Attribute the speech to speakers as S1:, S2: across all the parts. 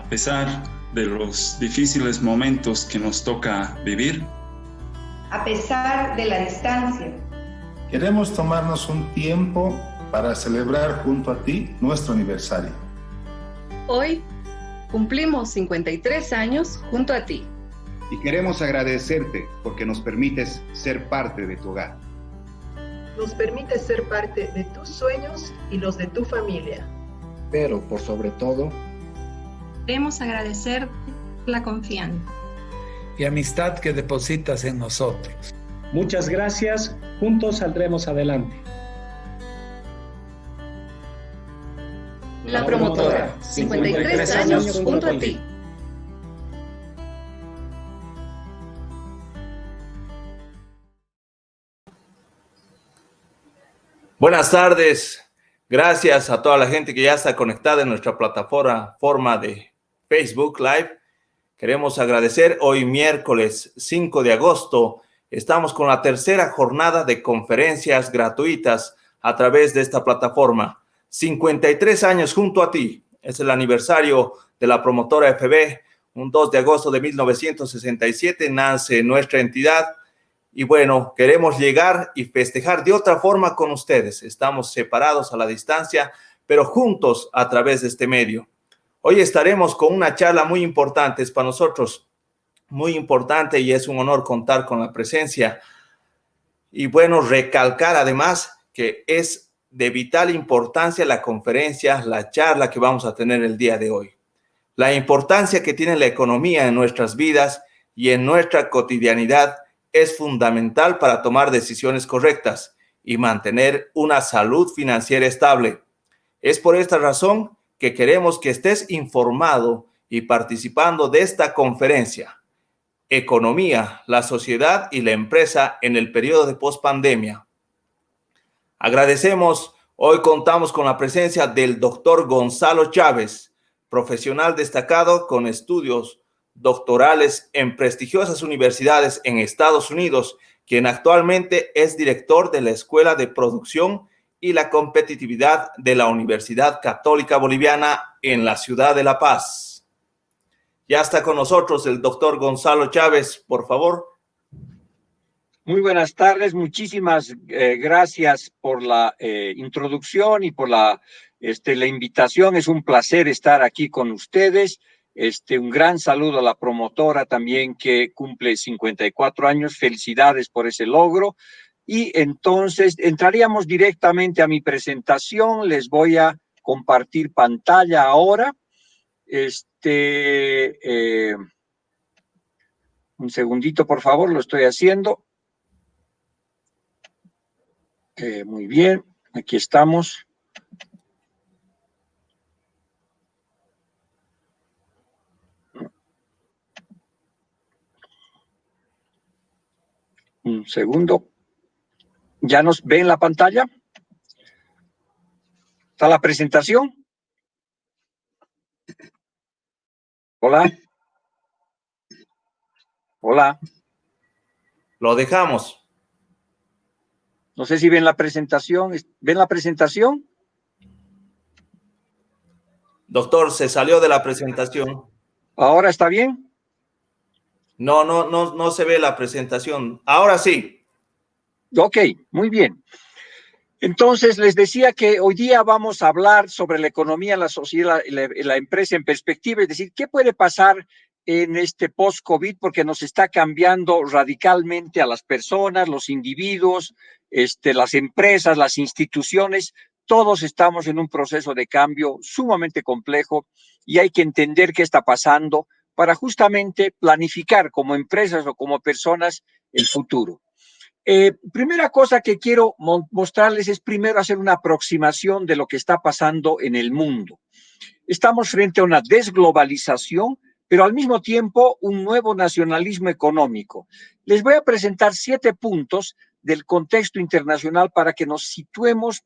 S1: a pesar de los difíciles momentos que nos toca vivir,
S2: a pesar de la distancia,
S3: queremos tomarnos un tiempo para celebrar junto a ti nuestro aniversario.
S4: Hoy cumplimos 53 años junto a ti.
S5: Y queremos agradecerte porque nos permites ser parte de tu hogar.
S6: Nos permites ser parte de tus sueños y los de tu familia.
S7: Pero por sobre todo,
S8: queremos agradecer la confianza
S9: y amistad que depositas en nosotros.
S10: Muchas gracias, juntos saldremos adelante.
S4: La Promotora, 53 años junto a ti.
S11: Buenas tardes, gracias a toda la gente que ya está conectada en nuestra plataforma de Facebook Live. Queremos agradecer, hoy miércoles 5 de agosto, estamos con la tercera jornada de conferencias gratuitas a través de esta plataforma. 53 años junto a ti, es el aniversario de la Promotora FB, un 2 de agosto de 1967 nace nuestra entidad. Y bueno, queremos llegar y festejar de otra forma con ustedes. Estamos separados a la distancia, pero juntos a través de este medio. Hoy estaremos con una charla muy importante, es para nosotros muy importante y es un honor contar con la presencia. Y bueno, recalcar además que es de vital importancia la conferencia, la charla que vamos a tener el día de hoy. La importancia que tiene la economía en nuestras vidas y en nuestra cotidianidad es fundamental para tomar decisiones correctas y mantener una salud financiera estable. Es por esta razón que queremos que estés informado y participando de esta conferencia. Economía, la sociedad y la empresa en el periodo de pospandemia. Agradecemos, hoy contamos con la presencia del doctor Gonzalo Chávez, profesional destacado con estudios doctorales en prestigiosas universidades en Estados Unidos, quien actualmente es director de la Escuela de Producción y la Competitividad de la Universidad Católica Boliviana en la ciudad de La Paz. Ya está con nosotros el doctor Gonzalo Chávez, por favor.
S12: Muy buenas tardes, muchísimas gracias por la introducción y por la invitación. Es un placer estar aquí con ustedes. Un gran saludo a la promotora también que cumple 54 años. Felicidades por ese logro. Y entonces entraríamos directamente a mi presentación. Les voy a compartir pantalla ahora. Un segundito, por favor, lo estoy haciendo. Muy bien, aquí estamos. Un segundo. ¿Ya nos ven la pantalla? ¿Está la presentación? Hola. Hola.
S11: Lo dejamos.
S12: No sé si ven la presentación. ¿Ven la presentación?
S11: Doctor, se salió de la presentación.
S12: ¿Ahora está bien?
S11: No se ve la presentación. Ahora sí.
S12: Ok, muy bien. Entonces, les decía que hoy día vamos a hablar sobre la economía, la sociedad y la empresa en perspectiva, es decir, ¿qué puede pasar en este post-COVID? Porque nos está cambiando radicalmente a las personas, los individuos, las empresas, las instituciones. Todos estamos en un proceso de cambio sumamente complejo y hay que entender qué está pasando para justamente planificar como empresas o como personas el futuro. Primera cosa que quiero mostrarles es primero hacer una aproximación de lo que está pasando en el mundo. Estamos frente a una desglobalización, pero al mismo tiempo un nuevo nacionalismo económico. Les voy a presentar 7 puntos del contexto internacional para que nos situemos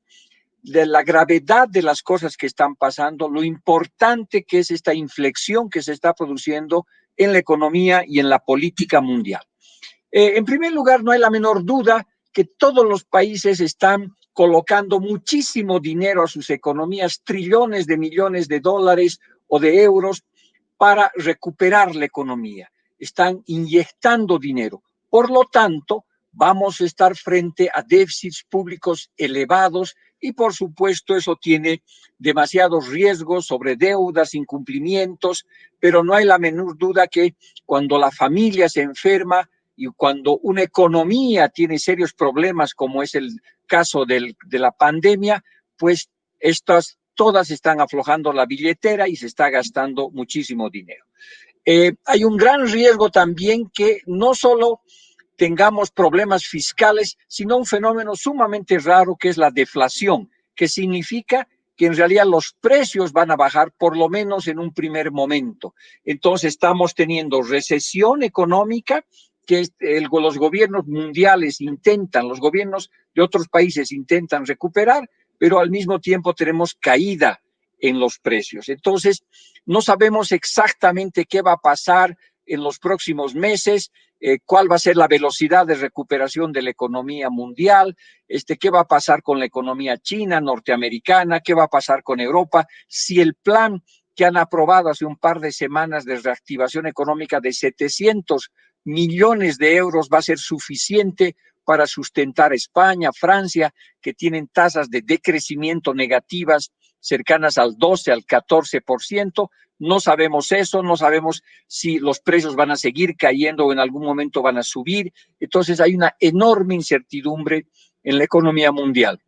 S12: de la gravedad de las cosas que están pasando, lo importante que es esta inflexión que se está produciendo en la economía y en la política mundial. En primer lugar, no hay la menor duda que todos los países están colocando muchísimo dinero a sus economías, trillones de millones de dólares o de euros, para recuperar la economía. Están inyectando dinero. Por lo tanto, vamos a estar frente a déficits públicos elevados y, por supuesto, eso tiene demasiados riesgos sobre deudas, incumplimientos, pero no hay la menor duda que cuando la familia se enferma y cuando una economía tiene serios problemas, como es el caso de la pandemia, pues todas están aflojando la billetera y se está gastando muchísimo dinero. Hay un gran riesgo también que no solo tengamos problemas fiscales, sino un fenómeno sumamente raro que es la deflación, que significa que en realidad los precios van a bajar por lo menos en un primer momento. Entonces estamos teniendo recesión económica que los gobiernos mundiales los gobiernos de otros países intentan recuperar, pero al mismo tiempo tenemos caída en los precios. Entonces no sabemos exactamente qué va a pasar en los próximos meses, cuál va a ser la velocidad de recuperación de la economía mundial, qué va a pasar con la economía china, norteamericana, qué va a pasar con Europa, si el plan que han aprobado hace un par de semanas de reactivación económica de 700 millones de euros va a ser suficiente para sustentar a España, Francia, que tienen tasas de decrecimiento negativas cercanas al 12, al 14%. No sabemos eso, no sabemos si los precios van a seguir cayendo o en algún momento van a subir. Entonces hay una enorme incertidumbre en la economía mundial.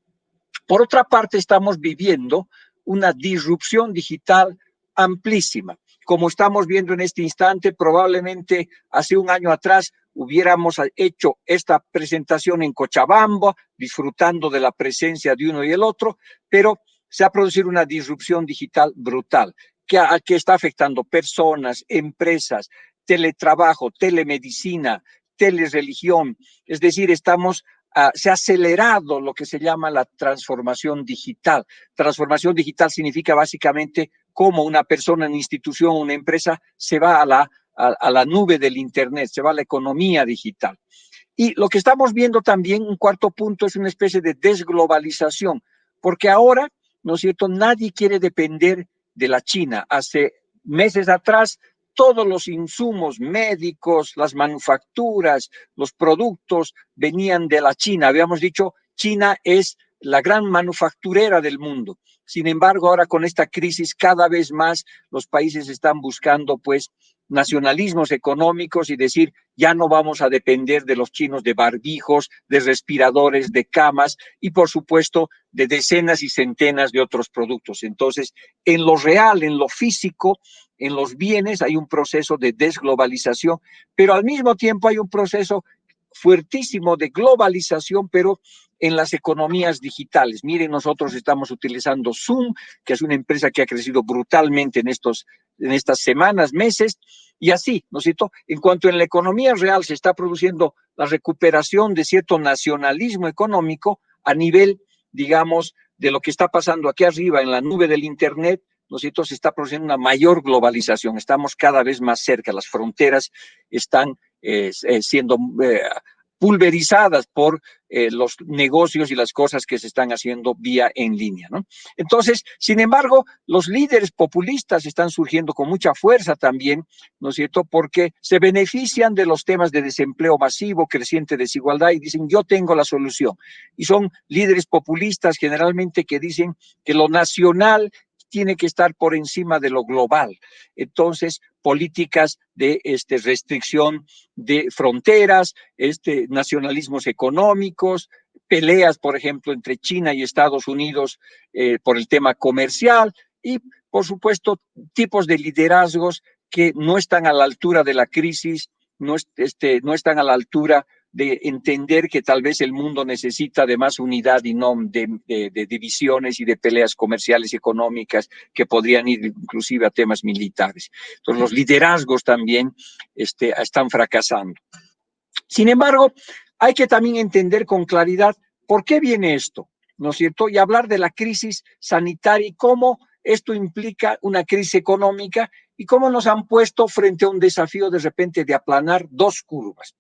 S12: Por otra parte, estamos viviendo una disrupción digital amplísima. Como estamos viendo en este instante, probablemente hace un año atrás hubiéramos hecho esta presentación en Cochabamba, disfrutando de la presencia de uno y el otro, pero se ha producido una disrupción digital brutal que está afectando personas, empresas, teletrabajo, telemedicina, telereligión. Es decir, se ha acelerado lo que se llama la transformación digital. Transformación digital significa básicamente cómo una persona, una institución, una empresa se va a la nube del Internet, se va a la economía digital. Y lo que estamos viendo también, un cuarto punto, es una especie de desglobalización, porque ahora, ¿no es cierto?, nadie quiere depender de la China. Hace meses atrás, todos los insumos médicos, las manufacturas, los productos venían de la China. Habíamos dicho, China es la gran manufacturera del mundo. Sin embargo, ahora con esta crisis, cada vez más los países están buscando, pues, nacionalismos económicos y decir, ya no vamos a depender de los chinos de barbijos, de respiradores, de camas y, por supuesto, de decenas y centenas de otros productos. Entonces, en lo real, en lo físico, en los bienes, hay un proceso de desglobalización, pero al mismo tiempo hay un proceso fuertísimo de globalización, pero en las economías digitales. Miren, nosotros estamos utilizando Zoom, que es una empresa que ha crecido brutalmente en estas semanas, meses, y así, ¿no es cierto? En cuanto en la economía real se está produciendo la recuperación de cierto nacionalismo económico a nivel, digamos, de lo que está pasando aquí arriba en la nube del Internet, ¿no es cierto? Se está produciendo una mayor globalización, estamos cada vez más cerca, las fronteras están siendo pulverizadas por los negocios y las cosas que se están haciendo vía en línea, ¿no? Entonces, sin embargo, los líderes populistas están surgiendo con mucha fuerza también, ¿no es cierto?, porque se benefician de los temas de desempleo masivo, creciente desigualdad y dicen, yo tengo la solución. Y son líderes populistas generalmente que dicen que lo nacional tiene que estar por encima de lo global. Entonces, políticas de restricción de fronteras, nacionalismos económicos, peleas, por ejemplo, entre China y Estados Unidos por el tema comercial y, por supuesto, tipos de liderazgos que no están a la altura de la crisis, no están a la altura de entender que tal vez el mundo necesita de más unidad y no de divisiones y de peleas comerciales y económicas que podrían ir inclusive a temas militares. Entonces los liderazgos también están fracasando. Sin embargo, hay que también entender con claridad por qué viene esto, ¿no es cierto? Y hablar de la crisis sanitaria y cómo esto implica una crisis económica y cómo nos han puesto frente a un desafío de repente de aplanar dos curvas.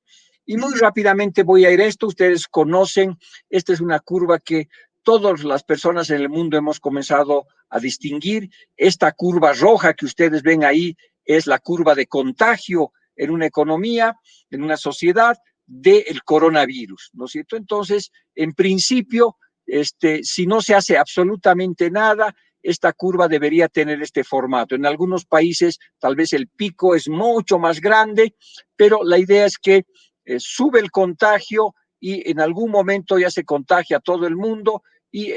S12: Y muy rápidamente voy a ir a esto. Ustedes conocen, esta es una curva que todas las personas en el mundo hemos comenzado a distinguir. Esta curva roja que ustedes ven ahí es la curva de contagio en una economía, en una sociedad, del coronavirus, ¿no es cierto? Entonces, en principio, si no se hace absolutamente nada, esta curva debería tener este formato. En algunos países tal vez el pico es mucho más grande, pero la idea es que sube el contagio y en algún momento ya se contagia a todo el mundo y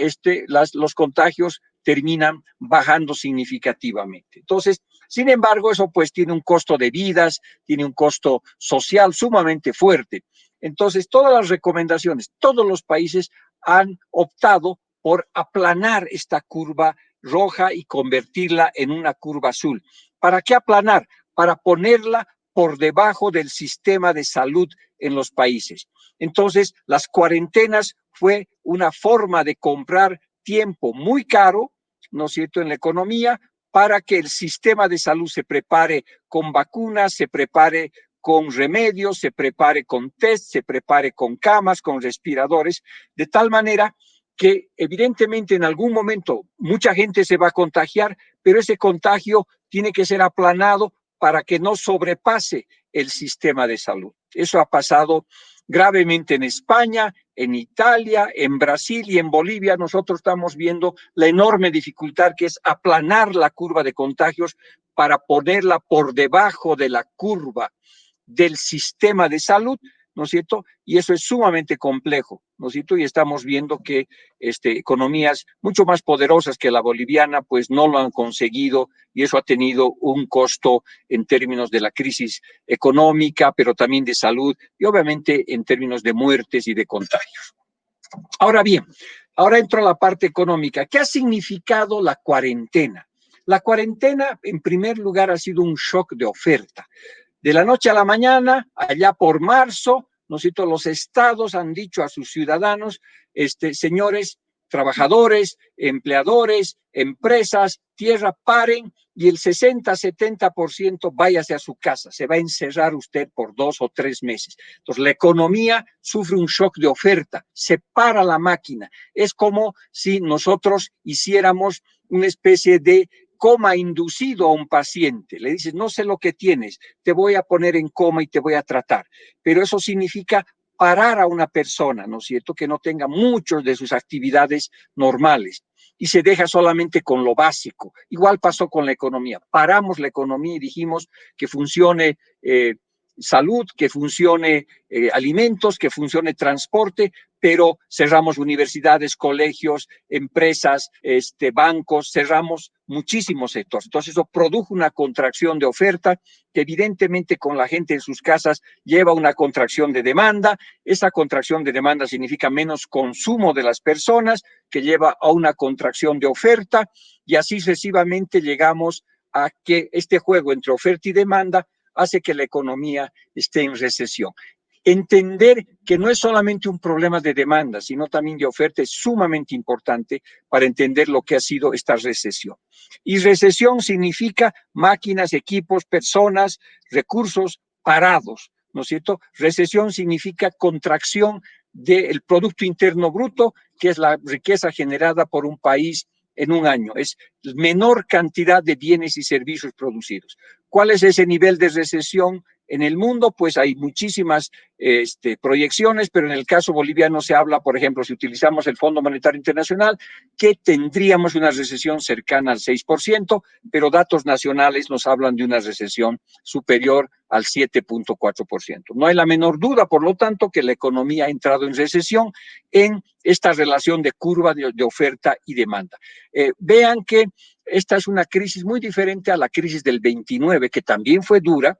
S12: los contagios terminan bajando significativamente. Entonces, sin embargo, eso pues tiene un costo de vidas, tiene un costo social sumamente fuerte. Entonces, todas las recomendaciones, todos los países han optado por aplanar esta curva roja y convertirla en una curva azul. ¿Para qué aplanar? Para ponerla por debajo del sistema de salud en los países. Entonces, las cuarentenas fue una forma de comprar tiempo muy caro, ¿no es cierto?, en la economía, para que el sistema de salud se prepare con vacunas, se prepare con remedios, se prepare con test, se prepare con camas, con respiradores, de tal manera que evidentemente en algún momento mucha gente se va a contagiar, pero ese contagio tiene que ser aplanado para que no sobrepase el sistema de salud. Eso ha pasado gravemente en España, en Italia, en Brasil y en Bolivia. Nosotros estamos viendo la enorme dificultad que es aplanar la curva de contagios para ponerla por debajo de la curva del sistema de salud, ¿no es cierto? Y eso es sumamente complejo, ¿no es cierto? Y estamos viendo que economías mucho más poderosas que la boliviana, pues no lo han conseguido y eso ha tenido un costo en términos de la crisis económica, pero también de salud y obviamente en términos de muertes y de contagios. Ahora bien, ahora entro a la parte económica. ¿Qué ha significado la cuarentena? La cuarentena, en primer lugar, ha sido un shock de oferta. De la noche a la mañana, allá por marzo, ¿no es cierto?, los estados han dicho a sus ciudadanos, señores trabajadores, empleadores, empresas, tierra, paren y el 60-70% váyase a su casa, se va a encerrar usted por 2 o 3 meses. Entonces, la economía sufre un shock de oferta, se para la máquina. Es como si nosotros hiciéramos una especie de coma inducido a un paciente. Le dices, no sé lo que tienes, te voy a poner en coma y te voy a tratar. Pero eso significa parar a una persona, ¿no es cierto?, que no tenga muchas de sus actividades normales y se deja solamente con lo básico. Igual pasó con la economía. Paramos la economía y dijimos que funcione salud, que funcione alimentos, que funcione transporte, pero cerramos universidades, colegios, empresas, bancos, cerramos muchísimos sectores. Entonces eso produjo una contracción de oferta que evidentemente con la gente en sus casas lleva una contracción de demanda. Esa contracción de demanda significa menos consumo de las personas, que lleva a una contracción de oferta y así sucesivamente llegamos a que este juego entre oferta y demanda hace que la economía esté en recesión. Entender que no es solamente un problema de demanda, sino también de oferta es sumamente importante para entender lo que ha sido esta recesión. Y recesión significa máquinas, equipos, personas, recursos parados, ¿no es cierto? Recesión significa contracción del Producto Interno Bruto, que es la riqueza generada por un país en un año. Es menor cantidad de bienes y servicios producidos. ¿Cuál es ese nivel de recesión en el mundo? Pues hay muchísimas proyecciones, pero en el caso boliviano se habla, por ejemplo, si utilizamos el Fondo Monetario Internacional, que tendríamos una recesión cercana al 6%, pero datos nacionales nos hablan de una recesión superior al 7.4%. No hay la menor duda, por lo tanto, que la economía ha entrado en recesión en esta relación de curva de oferta y demanda. Vean que esta es una crisis muy diferente a la crisis del 29, que también fue dura,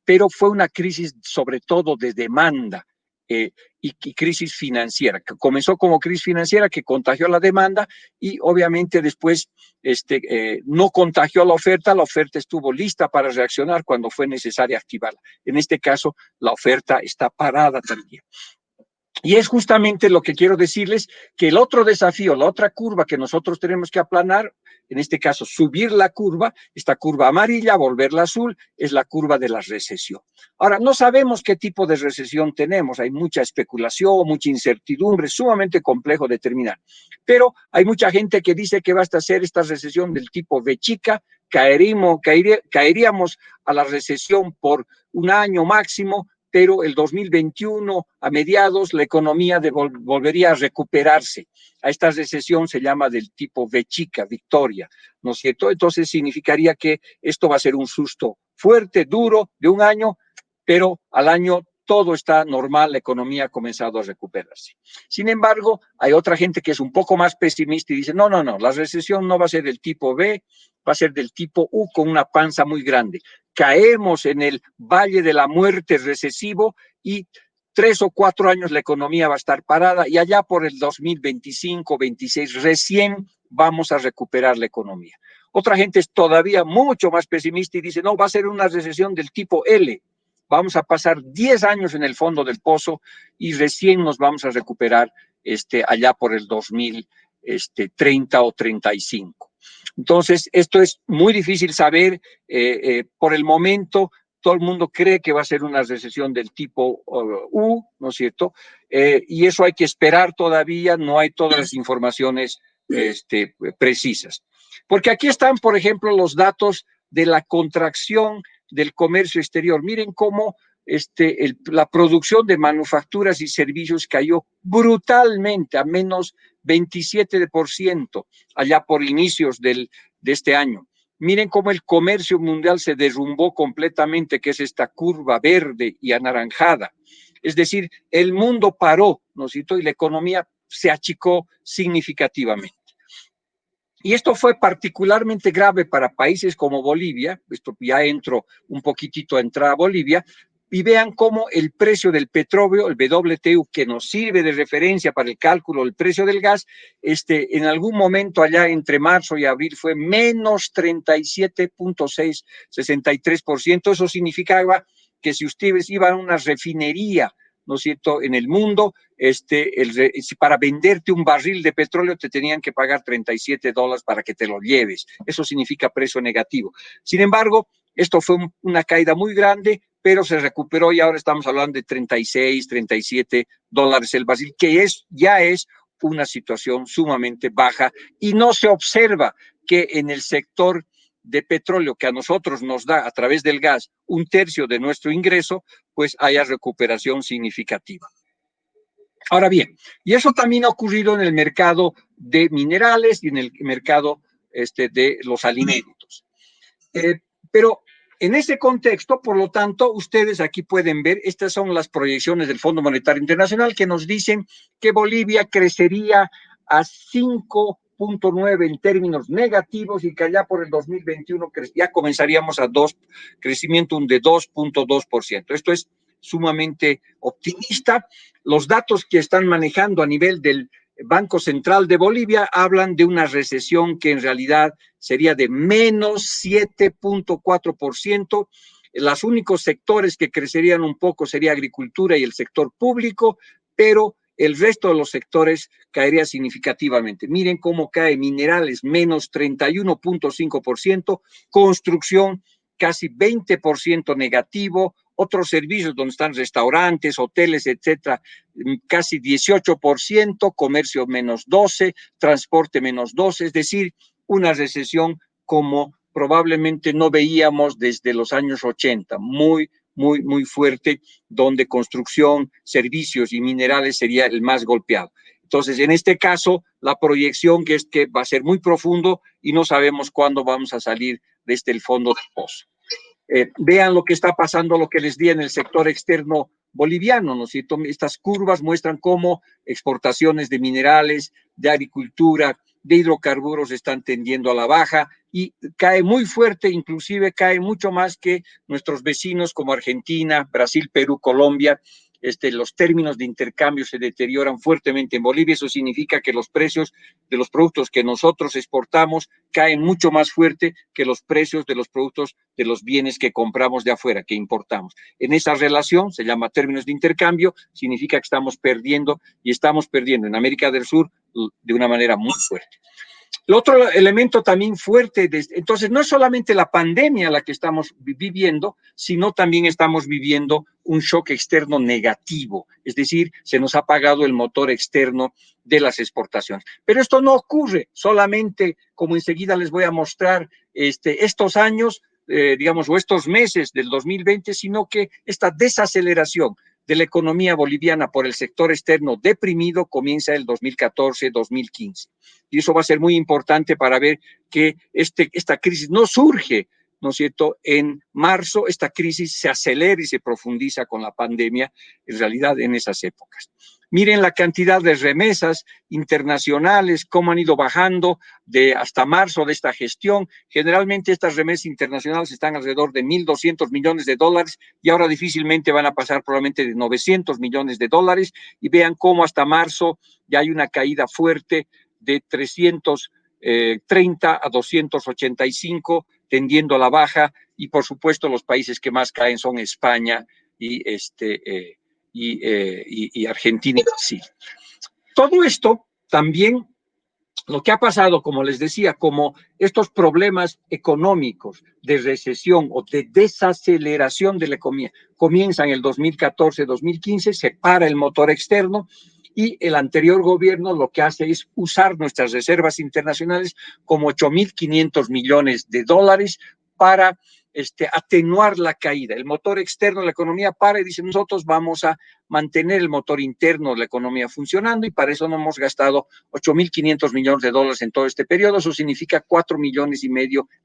S12: pero fue una crisis sobre todo de demanda y crisis financiera, que comenzó como crisis financiera que contagió la demanda y obviamente después no contagió la oferta estuvo lista para reaccionar cuando fue necesaria activarla. En este caso, la oferta está parada también. Y es justamente lo que quiero decirles, que el otro desafío, la otra curva que nosotros tenemos que aplanar, en este caso subir la curva, esta curva amarilla, volverla azul, es la curva de la recesión. Ahora, no sabemos qué tipo de recesión tenemos, hay mucha especulación, mucha incertidumbre, sumamente complejo determinar. Pero hay mucha gente que dice que basta ser esta recesión del tipo V chica, caeríamos a la recesión por un año máximo, pero el 2021, a mediados, la economía volvería a recuperarse. A esta recesión se llama del tipo V chica, Victoria, ¿no es cierto? Entonces significaría que esto va a ser un susto fuerte, duro, de un año, pero al año todo está normal, la economía ha comenzado a recuperarse. Sin embargo, hay otra gente que es un poco más pesimista y dice, no, la recesión no va a ser del tipo B, va a ser del tipo U con una panza muy grande. Caemos en el valle de la muerte recesivo y 3 o 4 años la economía va a estar parada y allá por el 2025, 26, recién vamos a recuperar la economía. Otra gente es todavía mucho más pesimista y dice, no, va a ser una recesión del tipo L. Vamos a pasar 10 años en el fondo del pozo y recién nos vamos a recuperar allá por el 2030 o 35. Entonces, esto es muy difícil saber. Por el momento, todo el mundo cree que va a ser una recesión del tipo U, ¿no es cierto? Y eso hay que esperar todavía, no hay todas las informaciones precisas. Porque aquí están, por ejemplo, los datos de la contracción del comercio exterior. Miren cómo la producción de manufacturas y servicios cayó brutalmente, a menos 27% allá por inicios de este año. Miren cómo el comercio mundial se derrumbó completamente, que es esta curva verde y anaranjada. Es decir, el mundo paró, ¿no es cierto? Y la economía se achicó significativamente. Y esto fue particularmente grave para países como Bolivia. Esto ya entro un poquitito a entrar a Bolivia, y vean cómo el precio del petróleo, el WTI, que nos sirve de referencia para el cálculo del precio del gas, en algún momento allá entre marzo y abril fue menos 37.63%. Eso significaba que si ustedes iban a una refinería, ¿no es cierto?, en el mundo, para venderte un barril de petróleo te tenían que pagar $37 para que te lo lleves. Eso significa precio negativo. Sin embargo, esto fue una caída muy grande, pero se recuperó y ahora estamos hablando de $36, $37 el barril, que ya es una situación sumamente baja y no se observa que en el sector de petróleo que a nosotros nos da a través del gas 1/3 de nuestro ingreso, pues haya recuperación significativa. Ahora bien, y eso también ha ocurrido en el mercado de minerales y en el mercado de los alimentos. Pero en ese contexto, por lo tanto, ustedes aquí pueden ver, estas son las proyecciones del Fondo Monetario Internacional que nos dicen que Bolivia crecería a 5.9 en términos negativos y que allá por el 2021 ya comenzaríamos a crecimiento de 2.2%. Esto es sumamente optimista. Los datos que están manejando a nivel del Banco Central de Bolivia hablan de una recesión que en realidad sería de menos 7.4%. Los únicos sectores que crecerían un poco sería agricultura y el sector público, pero el resto de los sectores caería significativamente. Miren cómo cae minerales, menos 31.5%, construcción casi 20% negativo, otros servicios donde están restaurantes, hoteles, etcétera, casi 18%, comercio menos 12%, transporte menos 12%, es decir, una recesión como probablemente no veíamos desde los años 80, muy fuerte, donde construcción, servicios y minerales sería el más golpeado. Entonces, en este caso, la proyección que es que va a ser muy profundo y no sabemos cuándo vamos a salir desde el fondo del pozo. Vean lo que está pasando, lo que les di en el sector externo boliviano, ¿no es cierto? Estas curvas muestran cómo exportaciones de minerales, de agricultura, de hidrocarburos están tendiendo a la baja y cae muy fuerte, inclusive cae mucho más que nuestros vecinos como Argentina, Brasil, Perú, Colombia. Los términos de intercambio se deterioran fuertemente en Bolivia. Eso significa que los precios de los productos que nosotros exportamos caen mucho más fuerte que los precios de los productos de los bienes que compramos de afuera, que importamos. En esa relación, se llama términos de intercambio, significa que estamos perdiendo y estamos perdiendo en América del Sur de una manera muy fuerte. El otro elemento también fuerte, entonces no es solamente la pandemia la que estamos viviendo, sino también estamos viviendo un shock externo negativo, es decir, se nos ha apagado el motor externo de las exportaciones. Pero esto no ocurre solamente, como enseguida les voy a mostrar, estos años, digamos, o estos meses del 2020, sino que esta desaceleración de la economía boliviana por el sector externo deprimido comienza el 2014-2015. Y eso va a ser muy importante para ver que esta crisis no surge, ¿no es cierto?, en marzo. Esta crisis se acelera y se profundiza con la pandemia, en realidad, en esas épocas. Miren la cantidad de remesas internacionales, cómo han ido bajando hasta marzo de esta gestión. Generalmente estas remesas internacionales están alrededor de 1.200 millones de dólares y ahora difícilmente van a pasar probablemente de 900 millones de dólares. Y vean cómo hasta marzo ya hay una caída fuerte de 330 a 285, tendiendo a la baja. Y por supuesto los países que más caen son España y Argentina y Brasil. Todo esto también, lo que ha pasado, como les decía, como estos problemas económicos de recesión o de desaceleración de la economía comienzan en el 2014-2015, se para el motor externo y el anterior gobierno lo que hace es usar nuestras reservas internacionales como 8.500 millones de dólares para atenuar la caída. El motor externo de la economía para y dice, nosotros vamos a mantener el motor interno de la economía funcionando y para eso no hemos gastado 8.500 millones de dólares en todo este periodo. Eso significa 4,5 millones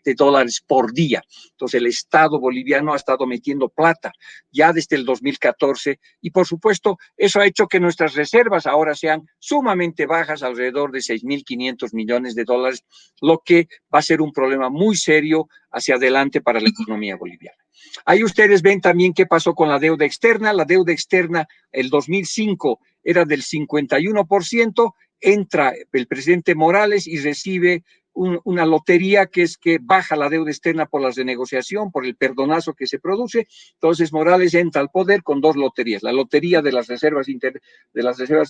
S12: de dólares por día. Entonces el Estado boliviano ha estado metiendo plata ya desde el 2014 y por supuesto eso ha hecho que nuestras reservas ahora sean sumamente bajas, alrededor de 6.500 millones de dólares, lo que va a ser un problema muy serio hacia adelante para la economía boliviana. Ahí ustedes ven también qué pasó con la deuda externa. La deuda externa, el 2005 era del 51%, entra el presidente Morales y recibe una lotería que es que baja la deuda externa por la renegociación, por el perdonazo que se produce. Entonces Morales entra al poder con dos loterías, la lotería de las reservas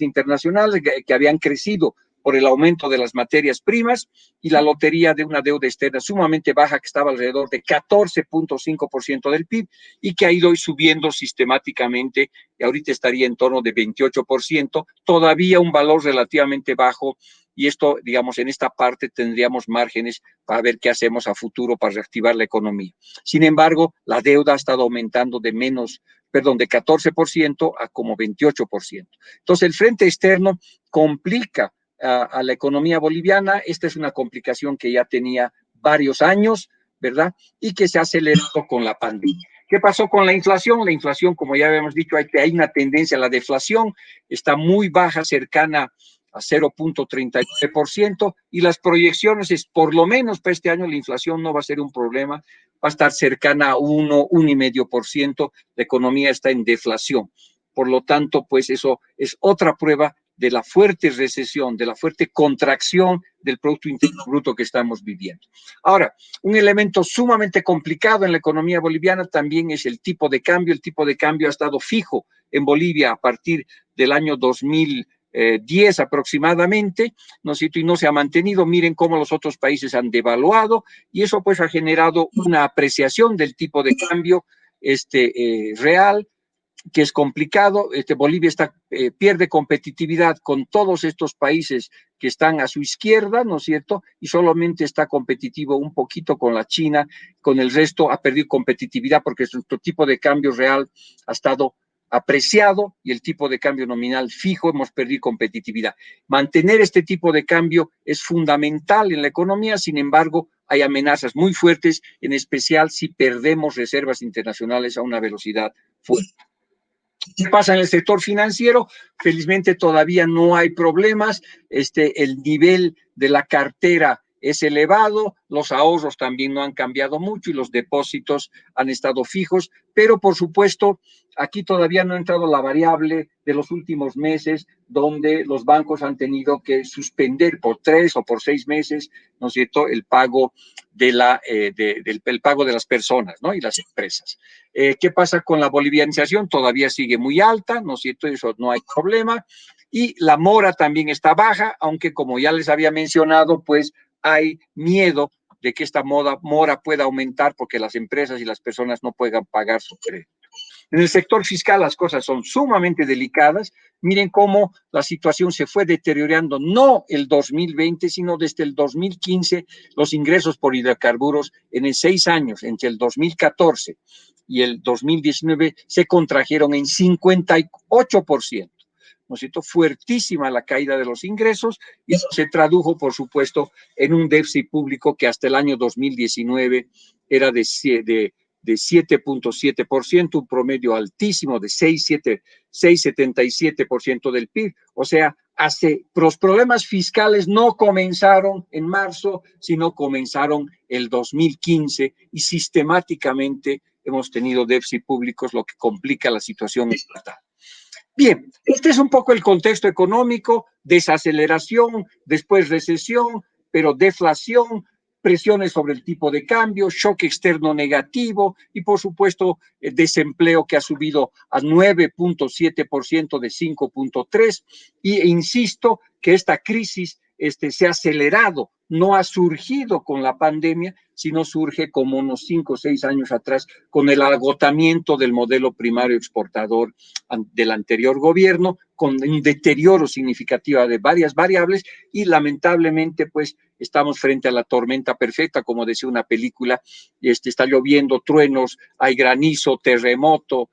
S12: internacionales que habían crecido por el aumento de las materias primas y la lotería de una deuda externa sumamente baja que estaba alrededor de 14,5% del PIB y que ha ido subiendo sistemáticamente y ahorita estaría en torno de 28%, todavía un valor relativamente bajo y esto, digamos, en esta parte tendríamos márgenes para ver qué hacemos a futuro para reactivar la economía. Sin embargo, la deuda ha estado aumentando de 14% a como 28%. Entonces, el frente externo complica a la economía boliviana. Esta es una complicación que ya tenía varios años, ¿verdad? Y que se ha acelerado con la pandemia. ¿Qué pasó con la inflación? La inflación, como ya habíamos dicho, hay una tendencia a la deflación, está muy baja, cercana a 0,39% y las proyecciones es, por lo menos para este año, la inflación no va a ser un problema, va a estar cercana a 1,5%, la economía está en deflación. Por lo tanto, pues eso es otra prueba de la fuerte recesión, de la fuerte contracción del Producto Interno Bruto que estamos viviendo. Ahora, un elemento sumamente complicado en la economía boliviana también es el tipo de cambio. El tipo de cambio ha estado fijo en Bolivia a partir del año 2010 aproximadamente, ¿no es cierto? Y no se ha mantenido. Miren cómo los otros países han devaluado y eso pues ha generado una apreciación del tipo de cambio real, que es complicado. Bolivia pierde competitividad con todos estos países que están a su izquierda, ¿no es cierto? Y solamente está competitivo un poquito con la China, con el resto ha perdido competitividad porque nuestro tipo de cambio real ha estado apreciado y el tipo de cambio nominal fijo, hemos perdido competitividad. Mantener este tipo de cambio es fundamental en la economía, sin embargo, hay amenazas muy fuertes, en especial si perdemos reservas internacionales a una velocidad fuerte. ¿Qué pasa en el sector financiero? Felizmente todavía no hay problemas, el nivel de la cartera es elevado, los ahorros también no han cambiado mucho y los depósitos han estado fijos, pero por supuesto aquí todavía no ha entrado la variable de los últimos meses donde los bancos han tenido que suspender por 3 o por 6 meses, ¿no es cierto?, el pago el pago de las personas, ¿no?, y las empresas. ¿Qué pasa con la bolivianización? Todavía sigue muy alta, ¿no es cierto?, eso no hay problema. Y la mora también está baja, aunque como ya les había mencionado, pues hay miedo de que esta mora pueda aumentar porque las empresas y las personas no puedan pagar su crédito. En el sector fiscal las cosas son sumamente delicadas. Miren cómo la situación se fue deteriorando, no el 2020, sino desde el 2015, los ingresos por hidrocarburos en 6 años, entre el 2014 y el 2019, se contrajeron en 58%. ¿No es cierto? Fuertísima la caída de los ingresos, y eso se tradujo, por supuesto, en un déficit público que hasta el año 2019 era de 7.7%, un promedio altísimo de 6,77% del PIB. O sea, los problemas fiscales no comenzaron en marzo, sino comenzaron el 2015, y sistemáticamente hemos tenido déficit públicos, lo que complica la situación estatal. Bien, este es un poco el contexto económico: desaceleración, después recesión, pero deflación, presiones sobre el tipo de cambio, shock externo negativo y, por supuesto, desempleo que ha subido a 9.7% de 5.3%. Y insisto que esta crisis se ha acelerado, no ha surgido con la pandemia, sino surge como unos 5 o 6 años atrás con el agotamiento del modelo primario exportador del anterior gobierno, con un deterioro significativo de varias variables, y lamentablemente pues estamos frente a la tormenta perfecta, como decía una película. Está lloviendo, truenos, hay granizo, terremoto,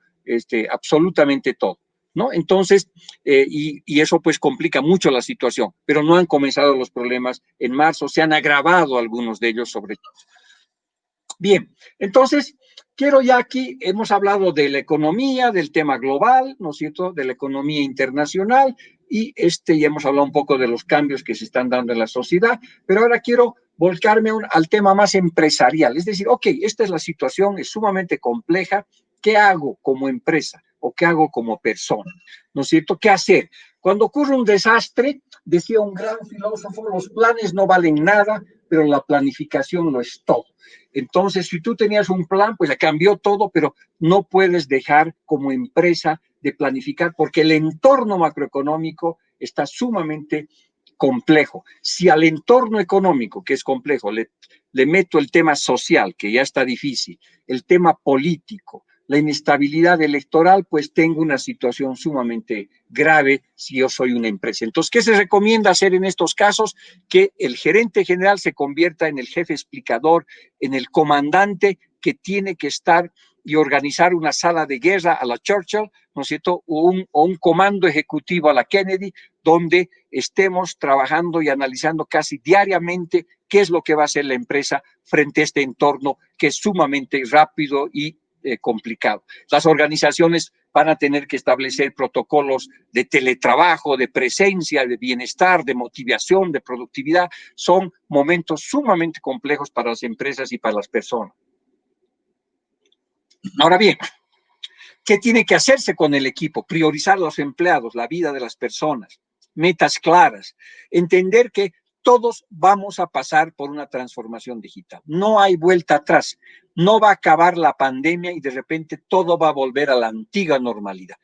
S12: absolutamente todo, ¿no? Entonces, y eso pues complica mucho la situación, pero no han comenzado los problemas en marzo, se han agravado algunos de ellos sobre todo. Bien, entonces, quiero ya aquí, hemos hablado de la economía, del tema global, ¿no es cierto?, de la economía internacional, y ya hemos hablado un poco de los cambios que se están dando en la sociedad, pero ahora quiero volcarme al tema más empresarial, es decir, ok, esta es la situación, es sumamente compleja, ¿qué hago como empresa o qué hago como persona? ¿No es cierto? ¿Qué hacer? Cuando ocurre un desastre, decía un gran filósofo, los planes no valen nada, pero la planificación lo es todo. Entonces, si tú tenías un plan, pues cambió todo, pero no puedes dejar como empresa de planificar, porque el entorno macroeconómico está sumamente complejo. Si al entorno económico, que es complejo, le meto el tema social, que ya está difícil, el tema político, la inestabilidad electoral, pues tengo una situación sumamente grave si yo soy una empresa. Entonces, ¿qué se recomienda hacer en estos casos? Que el gerente general se convierta en el jefe explicador, en el comandante que tiene que estar y organizar una sala de guerra a la Churchill, ¿no es cierto?, o un comando ejecutivo a la Kennedy, donde estemos trabajando y analizando casi diariamente qué es lo que va a hacer la empresa frente a este entorno que es sumamente rápido y complicado. Las organizaciones van a tener que establecer protocolos de teletrabajo, de presencia, de bienestar, de motivación, de productividad. Son momentos sumamente complejos para las empresas y para las personas. Ahora bien, ¿qué tiene que hacerse con el equipo? Priorizar a los empleados, la vida de las personas, metas claras, entender que todos vamos a pasar por una transformación digital. No hay vuelta atrás. No va a acabar la pandemia y de repente todo va a volver a la antigua normalidad.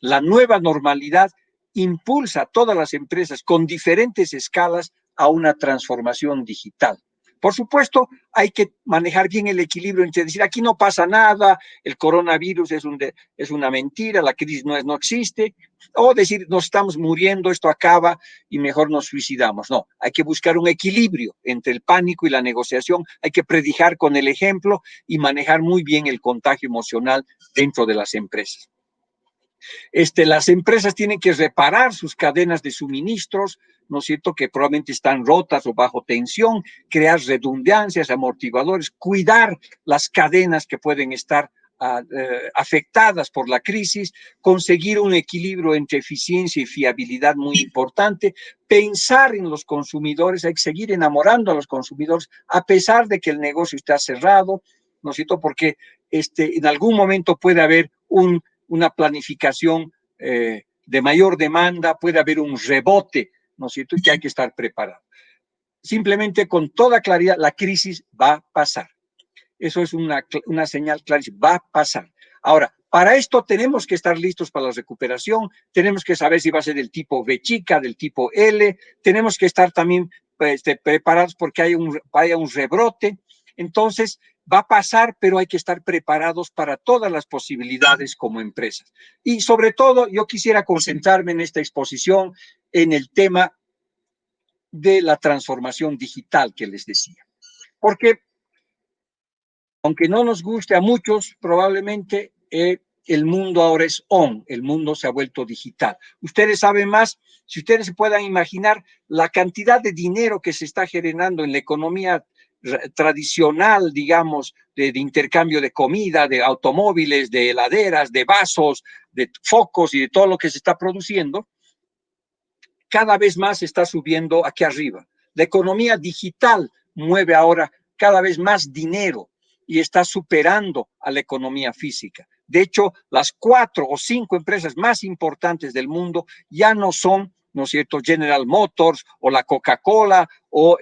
S12: La nueva normalidad impulsa a todas las empresas con diferentes escalas a una transformación digital. Por supuesto, hay que manejar bien el equilibrio entre decir, aquí no pasa nada, el coronavirus es una mentira, la crisis no existe, o decir, nos estamos muriendo, esto acaba y mejor nos suicidamos. No, hay que buscar un equilibrio entre el pánico y la negociación, hay que predicar con el ejemplo y manejar muy bien el contagio emocional dentro de las empresas. Las empresas tienen que reparar sus cadenas de suministros, ¿no es cierto?, que probablemente están rotas o bajo tensión, crear redundancias, amortiguadores, cuidar las cadenas que pueden estar afectadas por la crisis, conseguir un equilibrio entre eficiencia y fiabilidad muy importante, pensar en los consumidores, hay que seguir enamorando a los consumidores a pesar de que el negocio está cerrado, ¿no es cierto?, porque en algún momento puede haber una planificación de mayor demanda, puede haber un rebote, ¿no es cierto?, y que hay que estar preparado. Simplemente con toda claridad, la crisis va a pasar. Eso es una señal clarísima, va a pasar. Ahora, para esto tenemos que estar listos para la recuperación, tenemos que saber si va a ser del tipo V chica, del tipo L, tenemos que estar también preparados porque haya un rebrote. Entonces, va a pasar, pero hay que estar preparados para todas las posibilidades como empresas. Y sobre todo, yo quisiera concentrarme en esta exposición en el tema de la transformación digital que les decía. Porque, aunque no nos guste a muchos, probablemente el mundo ahora es el mundo se ha vuelto digital. Ustedes saben más, si ustedes se puedan imaginar la cantidad de dinero que se está generando en la economía tradicional, digamos, de intercambio de comida, de automóviles, de heladeras, de vasos, de focos y de todo lo que se está produciendo, cada vez más está subiendo aquí arriba. La economía digital mueve ahora cada vez más dinero y está superando a la economía física. De hecho, las 4 o 5 empresas más importantes del mundo ya no son, ¿no es cierto?, General Motors o la Coca-Cola o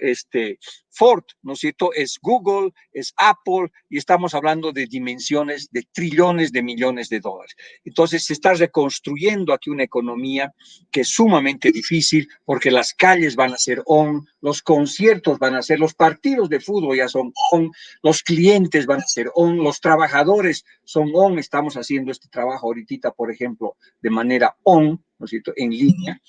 S12: Ford, ¿no es cierto?, es Google, es Apple, y estamos hablando de dimensiones de trillones de millones de dólares. Entonces se está reconstruyendo aquí una economía que es sumamente difícil porque las calles van a ser los conciertos van a ser, los partidos de fútbol ya son los clientes van a ser los trabajadores son estamos haciendo este trabajo ahorita, por ejemplo, de manera ¿no es cierto?, en línea.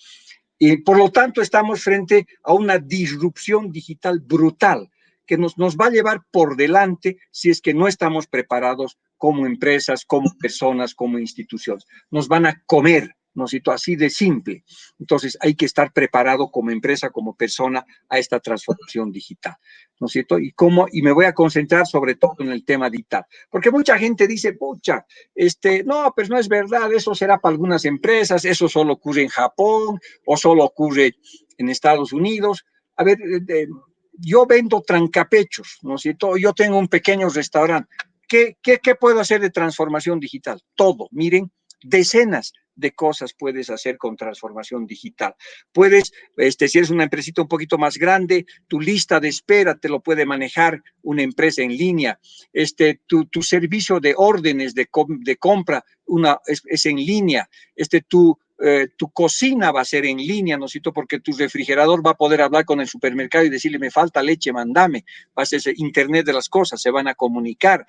S12: Y por lo tanto estamos frente a una disrupción digital brutal que nos va a llevar por delante si es que no estamos preparados como empresas, como personas, como instituciones. Nos van a comer, ¿no es cierto?, así de simple. Entonces hay que estar preparado como empresa, como persona a esta transformación digital, ¿no es cierto? Y me voy a concentrar sobre todo en el tema digital, porque mucha gente dice, pucha, no, pues no es verdad, eso será para algunas empresas, eso solo ocurre en Japón o solo ocurre en Estados Unidos. A ver, yo vendo trancapechos, ¿no es cierto? Yo tengo un pequeño restaurante. ¿Qué puedo hacer de transformación digital? Todo, miren, decenas de cosas puedes hacer con transformación digital. Puedes, si eres una empresita un poquito más grande, tu lista de espera te lo puede manejar una empresa en línea. Tu servicio de órdenes de compra es en línea. Tu cocina va a ser en línea, ¿no es cierto? Porque tu refrigerador va a poder hablar con el supermercado y decirle, me falta leche, mándame. Va a ser Internet de las cosas, se van a comunicar.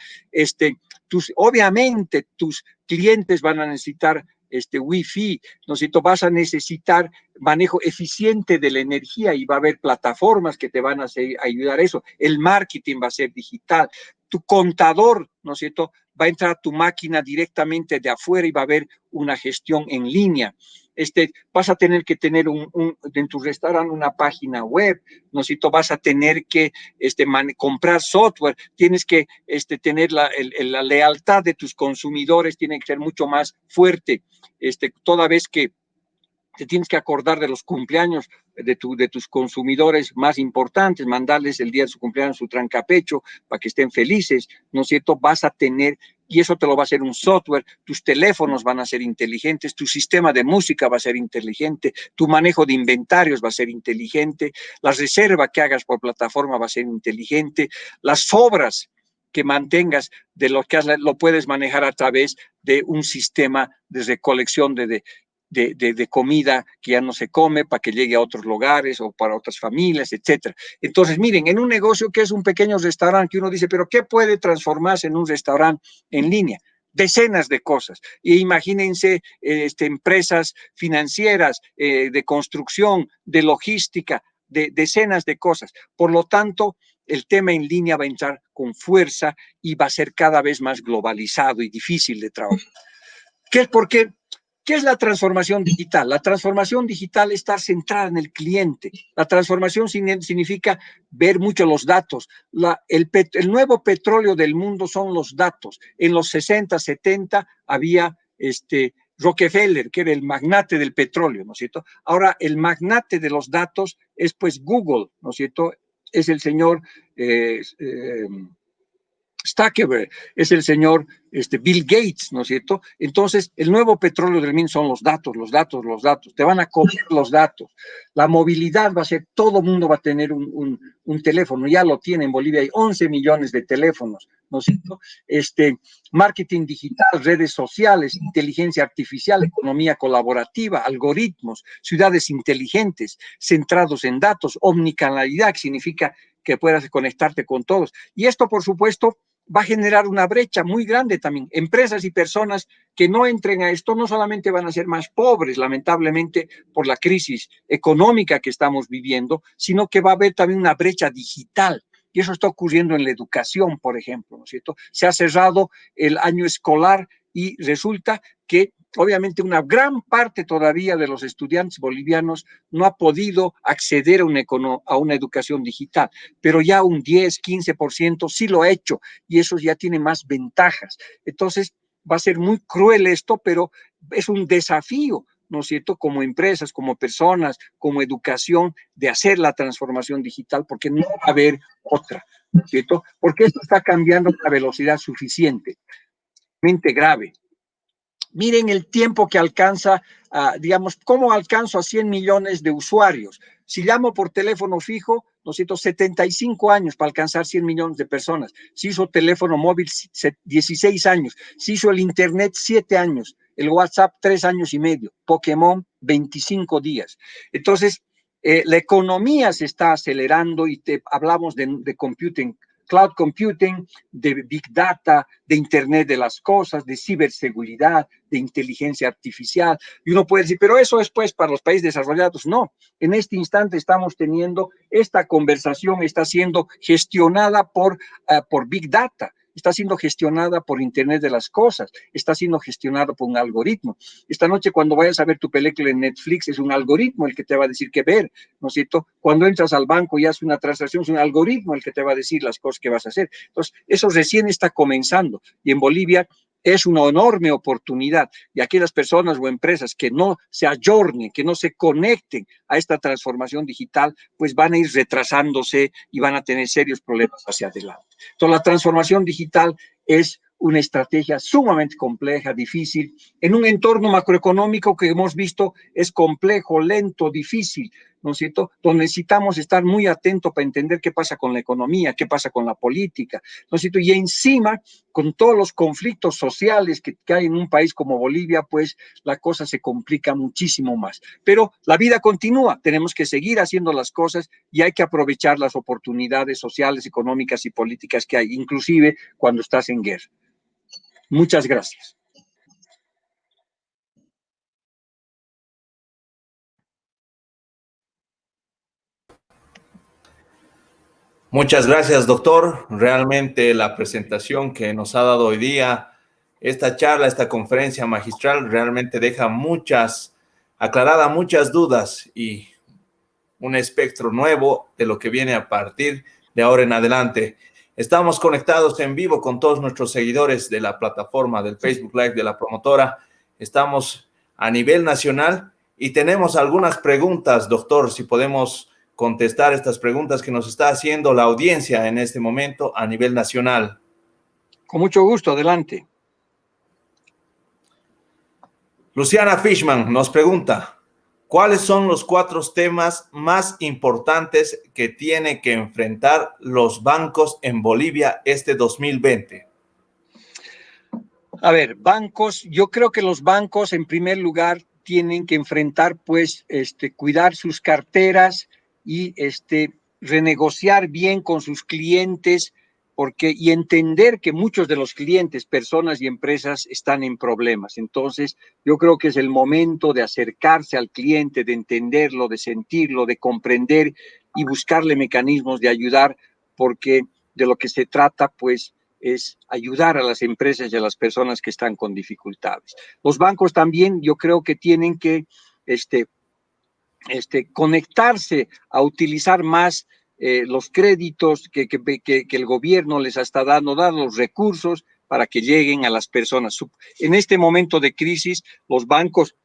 S12: Obviamente, tus clientes van a necesitar Wi-Fi, ¿no es cierto? Vas a necesitar manejo eficiente de la energía y va a haber plataformas que te van a ayudar a eso. El marketing va a ser digital. Tu contador, ¿no es cierto?, va a entrar a tu máquina directamente de afuera y va a haber una gestión en línea. Vas a tener que tener en tu restaurante una página web, ¿no es cierto? Vas a tener que comprar software, tienes que tener la lealtad de tus consumidores, tiene que ser mucho más fuerte, toda vez que te tienes que acordar de los cumpleaños de tus consumidores más importantes, mandarles el día de su cumpleaños su trancapecho para que estén felices, ¿no es cierto? Vas a tener, y eso te lo va a hacer un software, tus teléfonos van a ser inteligentes, tu sistema de música va a ser inteligente, tu manejo de inventarios va a ser inteligente, la reserva que hagas por plataforma va a ser inteligente, las obras que mantengas de lo que lo puedes manejar a través de un sistema de recolección de comida que ya no se come para que llegue a otros lugares o para otras familias, etcétera. Entonces, miren, en un negocio que es un pequeño restaurante, que uno dice, pero ¿qué puede transformarse en un restaurante en línea? Decenas de cosas. Y imagínense empresas financieras, de construcción, de logística, de decenas de cosas. Por lo tanto, el tema en línea va a entrar con fuerza y va a ser cada vez más globalizado y difícil de trabajar. ¿Qué es la transformación digital? La transformación digital es estar centrada en el cliente. La transformación significa ver mucho los datos. El nuevo petróleo del mundo son los datos. En los 60, 70 había Rockefeller, que era el magnate del petróleo, ¿no es cierto? Ahora el magnate de los datos es pues Google, ¿no es cierto? Es el señor Zuckerberg, es el señor Bill Gates, ¿no es cierto? Entonces, el nuevo petróleo del mundo son los datos, los datos, los datos. Te van a comer los datos. La movilidad va a ser, todo mundo va a tener un teléfono. Ya lo tiene en Bolivia, hay 11 millones de teléfonos, ¿no es cierto? Marketing digital, redes sociales, inteligencia artificial, economía colaborativa, algoritmos, ciudades inteligentes, centrados en datos, omnicanalidad, que significa que puedas conectarte con todos. Y esto, por supuesto, va a generar una brecha muy grande también. Empresas y personas que no entren a esto no solamente van a ser más pobres, lamentablemente, por la crisis económica que estamos viviendo, sino que va a haber también una brecha digital. Y eso está ocurriendo en la educación, por ejemplo, ¿no es cierto? Se ha cerrado el año escolar y resulta que obviamente una gran parte todavía de los estudiantes bolivianos no ha podido acceder a una educación digital, pero ya un 10, 15% sí lo ha hecho y eso ya tiene más ventajas. Entonces va a ser muy cruel esto, pero es un desafío, ¿no es cierto?, como empresas, como personas, como educación, de hacer la transformación digital, porque no va a haber otra, ¿no es cierto? Porque esto está cambiando a una velocidad suficiente, grave. Miren el tiempo que alcanza, digamos, cómo alcanzo a 100 millones de usuarios. Si llamo por teléfono fijo, 75 años para alcanzar 100 millones de personas. Si hizo teléfono móvil, 16 años. Si hizo el internet, 7 años. El WhatsApp, 3 años y medio. Pokémon, 25 días. Entonces, la economía se está acelerando y hablamos de computing, cloud computing, de big data, de internet de las cosas, de ciberseguridad, de inteligencia artificial. Y uno puede decir, pero eso es pues para los países desarrollados. No, en este instante estamos teniendo, esta conversación está siendo gestionada por big data. Está siendo gestionada por Internet de las Cosas, está siendo gestionada por un algoritmo. Esta noche cuando vayas a ver tu película en Netflix es un algoritmo el que te va a decir qué ver, ¿no es cierto? Cuando entras al banco y haces una transacción es un algoritmo el que te va a decir las cosas que vas a hacer. Entonces, eso recién está comenzando y en Bolivia es una enorme oportunidad y aquellas personas o empresas que no se ayornen, que no se conecten a esta transformación digital, pues van a ir retrasándose y van a tener serios problemas hacia adelante. Entonces, la transformación digital es una estrategia sumamente compleja, difícil, en un entorno macroeconómico que hemos visto es complejo, lento, difícil, ¿no es cierto? Donde necesitamos estar muy atentos para entender qué pasa con la economía, qué pasa con la política, ¿no es cierto? Y encima, con todos los conflictos sociales que hay en un país como Bolivia, pues la cosa se complica muchísimo más. Pero la vida continúa, tenemos que seguir haciendo las cosas y hay que aprovechar las oportunidades sociales, económicas y políticas que hay, inclusive cuando estás en guerra. Muchas gracias.
S11: Muchas gracias, doctor. Realmente la presentación que nos ha dado hoy día, esta charla, esta conferencia magistral, realmente deja aclarada muchas dudas y un espectro nuevo de lo que viene a partir de ahora en adelante. Estamos conectados en vivo con todos nuestros seguidores de la plataforma del Facebook Live de la promotora. Estamos a nivel nacional y tenemos algunas preguntas, doctor, si podemos contestar estas preguntas que nos está haciendo la audiencia en este momento a nivel nacional.
S12: Con mucho gusto, adelante.
S11: Luciana Fishman nos pregunta, ¿cuáles son los 4 temas más importantes que tienen que enfrentar los bancos en Bolivia este 2020?
S12: A ver, bancos, yo creo que los bancos en primer lugar tienen que enfrentar, pues, cuidar sus carteras y renegociar bien con sus clientes y entender que muchos de los clientes, personas y empresas están en problemas. Entonces, yo creo que es el momento de acercarse al cliente, de entenderlo, de sentirlo, de comprender y buscarle mecanismos de ayudar, porque de lo que se trata, pues, es ayudar a las empresas y a las personas que están con dificultades. Los bancos también, yo creo que tienen que conectarse a utilizar más los créditos que el gobierno les está dando, dar los recursos para que lleguen a las personas. En este momento de crisis, los bancos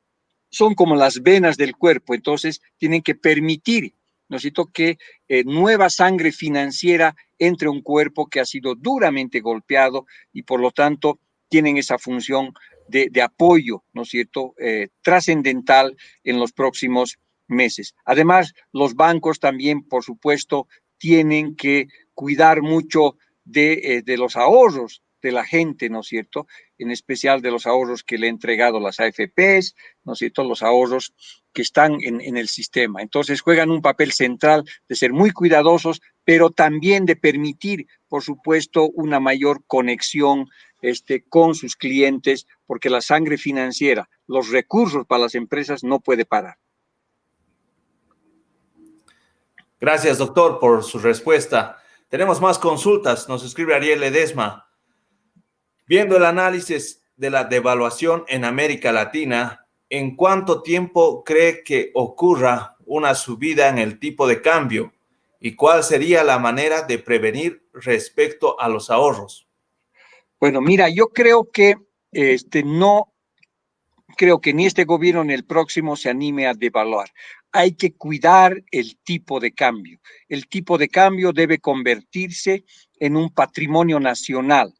S12: son como las venas del cuerpo, entonces tienen que permitir, necesito que nueva sangre financiera entre un cuerpo que ha sido duramente golpeado y por lo tanto tienen esa función de apoyo, ¿no es cierto?, trascendental en los próximos meses. Además, los bancos también, por supuesto, tienen que cuidar mucho de los ahorros de la gente, ¿no es cierto? En especial de los ahorros que le han entregado las AFPs, ¿no es cierto? Los ahorros que están en el sistema. Entonces juegan un papel central de ser muy cuidadosos, pero también de permitir, por supuesto, una mayor conexión con sus clientes, porque la sangre financiera, los recursos para las empresas no puede parar.
S11: Gracias, doctor, por su respuesta. Tenemos más consultas. Nos escribe Ariel Ledesma. Viendo el análisis de la devaluación en América Latina, ¿en cuánto tiempo cree que ocurra una subida en el tipo de cambio? ¿Y cuál sería la manera de prevenir respecto a los ahorros?
S12: Bueno, mira, yo creo que no creo que ni este gobierno ni el próximo se anime a devaluar. Hay que cuidar el tipo de cambio. El tipo de cambio debe convertirse en un patrimonio nacional,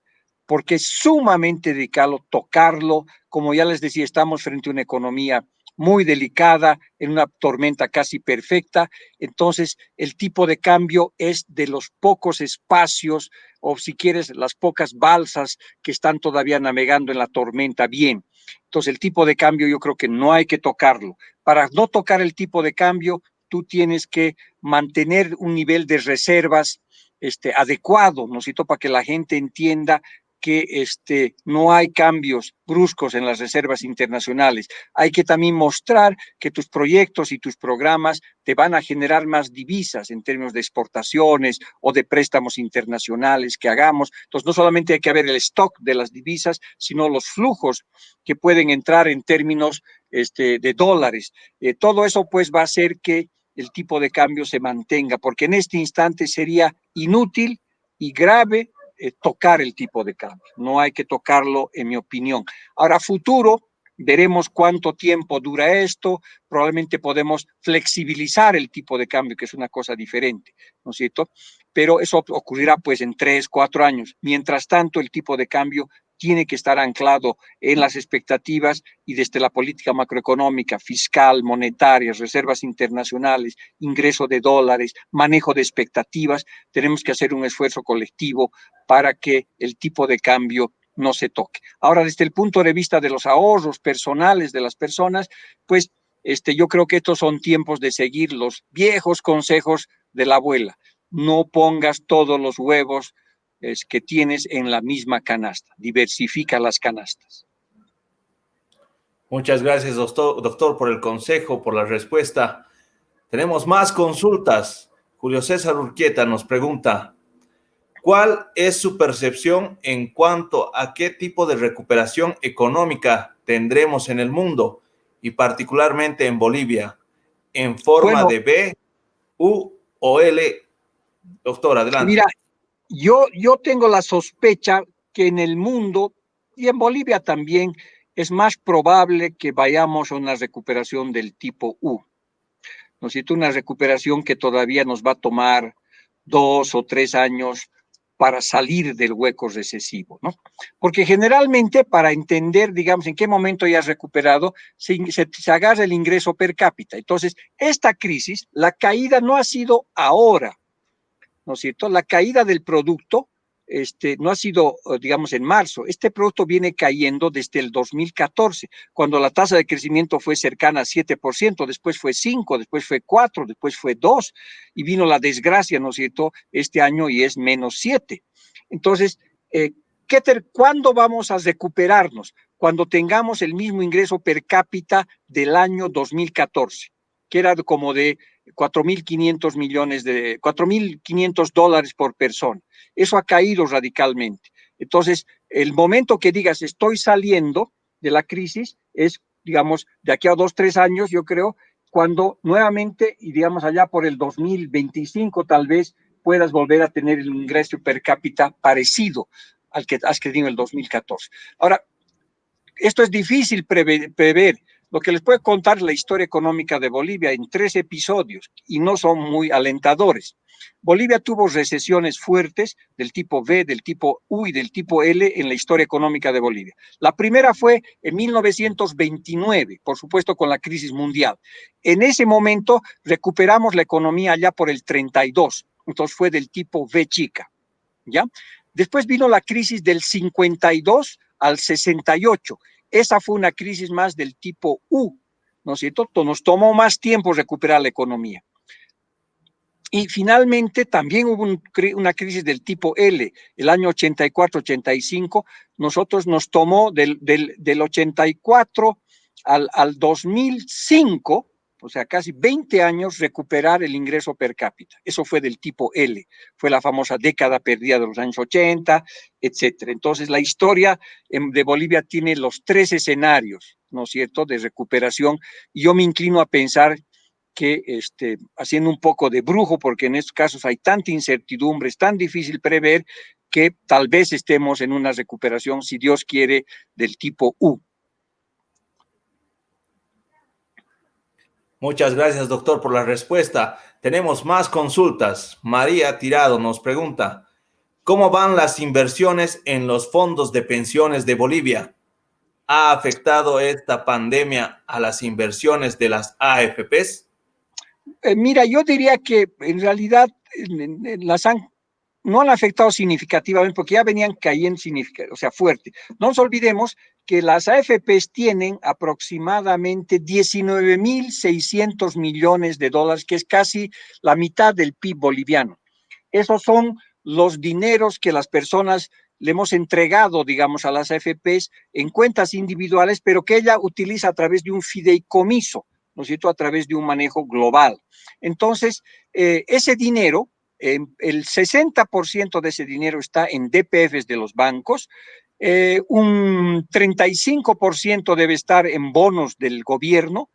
S12: porque es sumamente delicado tocarlo. Como ya les decía, estamos frente a una economía muy delicada, en una tormenta casi perfecta. Entonces, el tipo de cambio es de los pocos espacios, o si quieres, las pocas balsas que están todavía navegando en la tormenta bien. Entonces, el tipo de cambio yo creo que no hay que tocarlo. Para no tocar el tipo de cambio, tú tienes que mantener un nivel de reservas adecuado, ¿no es cierto?, para que la gente entienda que no hay cambios bruscos en las reservas internacionales. Hay que también mostrar que tus proyectos y tus programas te van a generar más divisas en términos de exportaciones o de préstamos internacionales que hagamos. Entonces, no solamente hay que ver el stock de las divisas, sino los flujos que pueden entrar en términos de dólares. Todo eso, pues, va a hacer que el tipo de cambio se mantenga, porque en este instante sería inútil y grave tocar el tipo de cambio. No hay que tocarlo, en mi opinión. Ahora, futuro, veremos cuánto tiempo dura esto. Probablemente podemos flexibilizar el tipo de cambio, que es una cosa diferente, ¿no es cierto? Pero eso ocurrirá pues en 3, 4 años. Mientras tanto, el tipo de cambio tiene que estar anclado en las expectativas y desde la política macroeconómica, fiscal, monetaria, reservas internacionales, ingreso de dólares, manejo de expectativas. Tenemos que hacer un esfuerzo colectivo para que el tipo de cambio no se toque. Ahora, desde el punto de vista de los ahorros personales de las personas, pues yo creo que estos son tiempos de seguir los viejos consejos de la abuela. No pongas todos los huevos que tienes en la misma canasta. Diversifica las canastas.
S11: Muchas gracias, doctor, por el consejo, por la respuesta. Tenemos más consultas. Julio César Urquieta nos pregunta, ¿cuál es su percepción en cuanto a qué tipo de recuperación económica tendremos en el mundo y particularmente en Bolivia, en forma de B, U o L? Doctor, adelante.
S12: Mira, yo tengo la sospecha que en el mundo y en Bolivia también es más probable que vayamos a una recuperación del tipo U. ¿No es cierto? Una recuperación que todavía nos va a tomar 2 o 3 años para salir del hueco recesivo, ¿no? Porque generalmente para entender, digamos, en qué momento ya has recuperado, se agarra el ingreso per cápita. Entonces, esta crisis, la caída no ha sido ahora, ¿no es cierto? La caída del producto no ha sido, digamos, en marzo. Este producto viene cayendo desde el 2014, cuando la tasa de crecimiento fue cercana a 7%, después fue 5%, después fue 4%, después fue 2%, y vino la desgracia, ¿no es cierto?, este año y es menos 7%. Entonces, ¿cuándo vamos a recuperarnos? Cuando tengamos el mismo ingreso per cápita del año 2014, que era como de 4.500 millones de $4.500 por persona. Eso ha caído radicalmente. Entonces, el momento que digas estoy saliendo de la crisis es, digamos, de aquí a 2, 3 años, yo creo, cuando nuevamente, y digamos allá por el 2025 tal vez, puedas volver a tener el ingreso per cápita parecido al que has tenido en el 2014. Ahora, esto es difícil prever. Lo que les puedo contar es la historia económica de Bolivia en 3 episodios y no son muy alentadores. Bolivia tuvo recesiones fuertes del tipo B, del tipo U y del tipo L en la historia económica de Bolivia. La primera fue en 1929, por supuesto con la crisis mundial. En ese momento recuperamos la economía allá por el 32, entonces fue del tipo B chica. ¿ya? Después vino la crisis del 52 al 68. Esa fue una crisis más del tipo U, ¿no es cierto? Nos tomó más tiempo recuperar la economía. Y finalmente también hubo una crisis del tipo L, el año 84-85. Nosotros nos tomó del 84 al 2005, o sea, casi 20 años, recuperar el ingreso per cápita. Eso fue del tipo L, fue la famosa década perdida de los años 80, etcétera. Entonces, la historia de Bolivia tiene los 3 escenarios, ¿no es cierto?, de recuperación, y yo me inclino a pensar que haciendo un poco de brujo, porque en estos casos hay tanta incertidumbre, es tan difícil prever, que tal vez estemos en una recuperación, si Dios quiere, del tipo U.
S11: Muchas gracias, doctor, por la respuesta. Tenemos más consultas. María Tirado nos pregunta, ¿cómo van las inversiones en los fondos de pensiones de Bolivia? ¿Ha afectado esta pandemia a las inversiones de las AFPs?
S12: Mira, yo diría que en realidad no han afectado significativamente porque ya venían cayendo fuerte. No nos olvidemos que las AFPs tienen aproximadamente 19.600 millones de dólares, que es casi la mitad del PIB boliviano. Esos son los dineros que las personas le hemos entregado, digamos, a las AFPs en cuentas individuales, pero que ella utiliza a través de un fideicomiso, ¿no es cierto?, a través de un manejo global. Entonces, ese dinero, el 60% de ese dinero está en DPFs de los bancos, un 35% debe estar en bonos del gobierno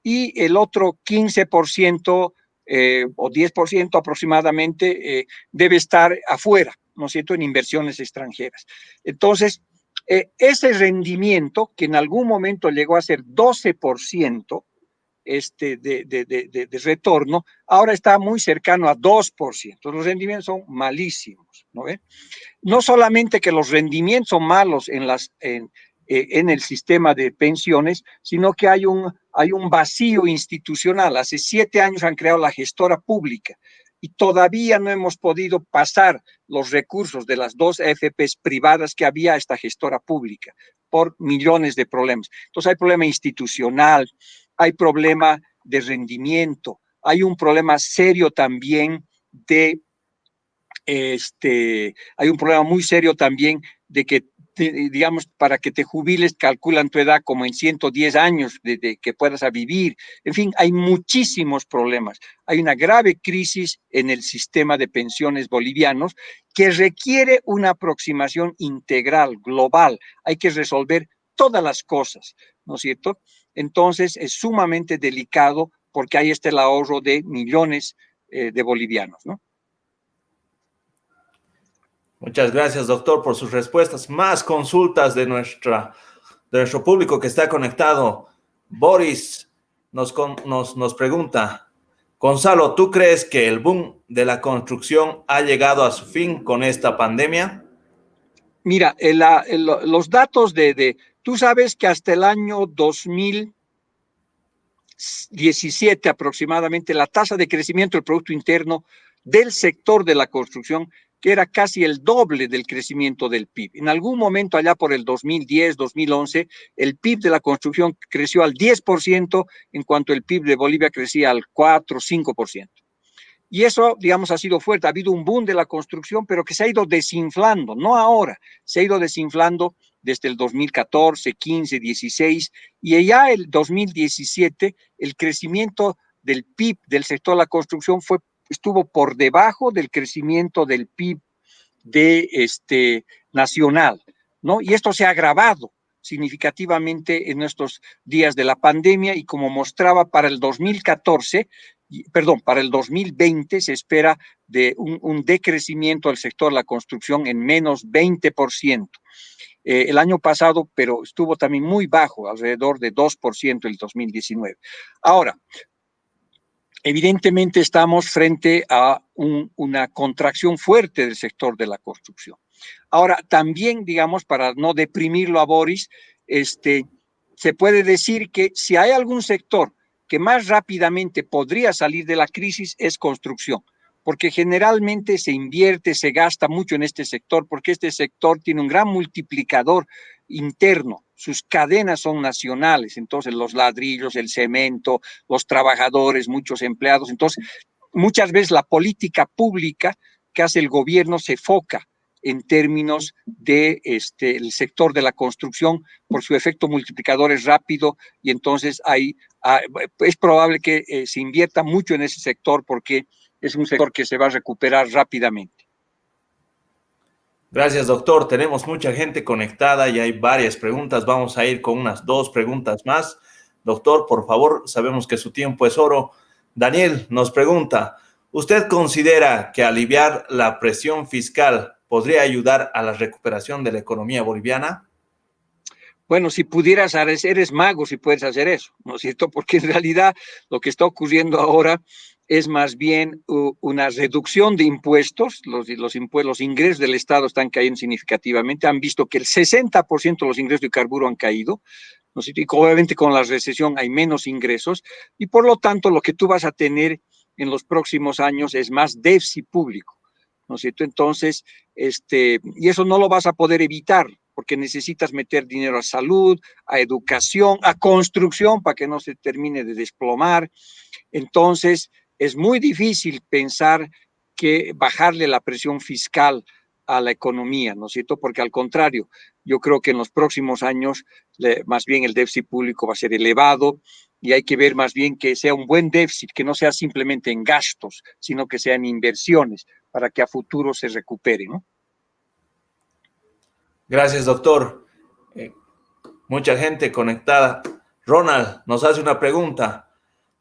S12: y el otro 15% o 10% aproximadamente debe estar afuera, ¿no es cierto?, en inversiones extranjeras. Entonces, ese rendimiento, que en algún momento llegó a ser 12%, de retorno, ahora está muy cercano a 2%. Los rendimientos son malísimos, ¿no ven? No solamente que los rendimientos son malos en el sistema de pensiones, sino que hay un vacío institucional. Hace 7 años han creado la gestora pública y todavía no hemos podido pasar los recursos de las 2 AFPs privadas que había a esta gestora pública por millones de problemas. Entonces hay problema institucional, hay problema de rendimiento, hay un problema serio también hay un problema muy serio también de que, digamos, para que te jubiles calculan tu edad como en 110 años de que puedas vivir. En fin, hay muchísimos problemas. Hay una grave crisis en el sistema de pensiones bolivianos que requiere una aproximación integral, global. Hay que resolver todas las cosas, ¿no es cierto? Entonces es sumamente delicado porque ahí está el ahorro de millones de bolivianos, ¿no?
S11: Muchas gracias, doctor, por sus respuestas. Más consultas de nuestro público que está conectado. Boris nos pregunta, Gonzalo, ¿tú crees que el boom de la construcción ha llegado a su fin con esta pandemia?
S12: Mira, los datos tú sabes que hasta el año 2017 aproximadamente, la tasa de crecimiento del Producto Interno del sector de la construcción, que era casi el doble del crecimiento del PIB. En algún momento allá por el 2010, 2011, el PIB de la construcción creció al 10%, en cuanto el PIB de Bolivia crecía al 4, 5%. Y eso, digamos, ha sido fuerte. Ha habido un boom de la construcción, pero que se ha ido desinflando, no ahora, se ha ido desinflando desde el 2014, 15, 16, y ya el 2017, el crecimiento del PIB del sector de la construcción estuvo por debajo del crecimiento del PIB nacional, ¿no? Y esto se ha agravado significativamente en estos días de la pandemia, y como mostraba para el 2020 se espera de un decrecimiento del sector de la construcción en menos 20%. El año pasado, pero estuvo también muy bajo, alrededor de 2% el 2019. Ahora, evidentemente estamos frente a una contracción fuerte del sector de la construcción. Ahora, también, digamos, para no deprimirlo a Boris, se puede decir que si hay algún sector que más rápidamente podría salir de la crisis es construcción, porque generalmente se invierte, se gasta mucho en este sector, porque este sector tiene un gran multiplicador interno, sus cadenas son nacionales, entonces los ladrillos, el cemento, los trabajadores, muchos empleados, entonces muchas veces la política pública que hace el gobierno se foca en términos de el sector de la construcción, por su efecto multiplicador es rápido y entonces es probable que se invierta mucho en ese sector porque es un sector que se va a recuperar rápidamente.
S11: Gracias, doctor. Tenemos mucha gente conectada y hay varias preguntas. Vamos a ir con unas 2 preguntas más. Doctor, por favor, sabemos que su tiempo es oro. Daniel nos pregunta, ¿usted considera que aliviar la presión fiscal podría ayudar a la recuperación de la economía boliviana?
S12: Bueno, si pudieras, eres mago si puedes hacer eso, ¿no es cierto? Porque en realidad lo que está ocurriendo ahora es más bien una reducción de impuestos. Los ingresos del Estado están cayendo significativamente. Han visto que el 60% de los ingresos de carburo han caído, ¿no es cierto? Y obviamente con la recesión hay menos ingresos y por lo tanto lo que tú vas a tener en los próximos años es más déficit público, ¿no es cierto? Entonces, y eso no lo vas a poder evitar, porque necesitas meter dinero a salud, a educación, a construcción, para que no se termine de desplomar. Entonces, es muy difícil pensar que bajarle la presión fiscal a la economía, ¿no es cierto? Porque al contrario, yo creo que en los próximos años, más bien el déficit público va a ser elevado, y hay que ver más bien que sea un buen déficit, que no sea simplemente en gastos, sino que sea en inversiones, para que a futuro se recupere, ¿no?
S11: Gracias, doctor. Mucha gente conectada. Ronald nos hace una pregunta.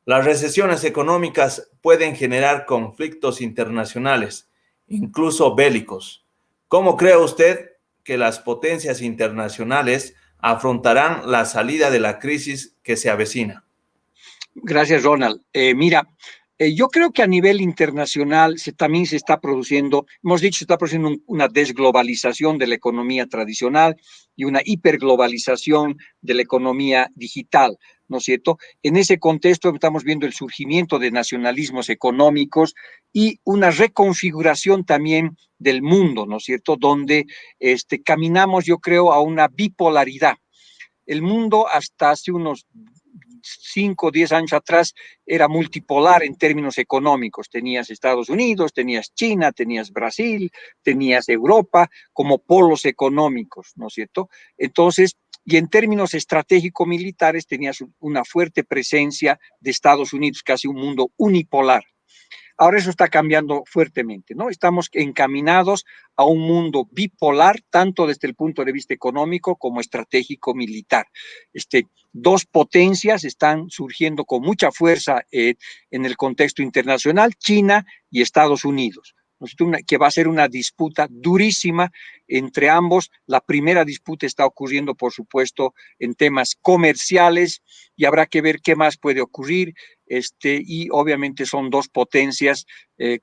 S11: Las recesiones económicas pueden generar conflictos internacionales, incluso bélicos. ¿Cómo cree usted que las potencias internacionales afrontarán la salida de la crisis que se avecina?
S12: Gracias, Ronald. Mira, yo creo que a nivel internacional también se está produciendo, hemos dicho, se está produciendo una desglobalización de la economía tradicional y una hiperglobalización de la economía digital, ¿no es cierto? En ese contexto estamos viendo el surgimiento de nacionalismos económicos y una reconfiguración también del mundo, ¿no es cierto? Donde caminamos, yo creo, a una bipolaridad. El mundo hasta hace unos 5 o 10 años atrás era multipolar en términos económicos. Tenías Estados Unidos, tenías China, tenías Brasil, tenías Europa como polos económicos, ¿no es cierto? Entonces, y en términos estratégico-militares tenías una fuerte presencia de Estados Unidos, casi un mundo unipolar. Ahora eso está cambiando fuertemente, ¿no? Estamos encaminados a un mundo bipolar, tanto desde el punto de vista económico como estratégico militar. 2 potencias están surgiendo con mucha fuerza en el contexto internacional, China y Estados Unidos, que va a ser una disputa durísima entre ambos. La primera disputa está ocurriendo, por supuesto, en temas comerciales y habrá que ver qué más puede ocurrir. Y obviamente son 2 potencias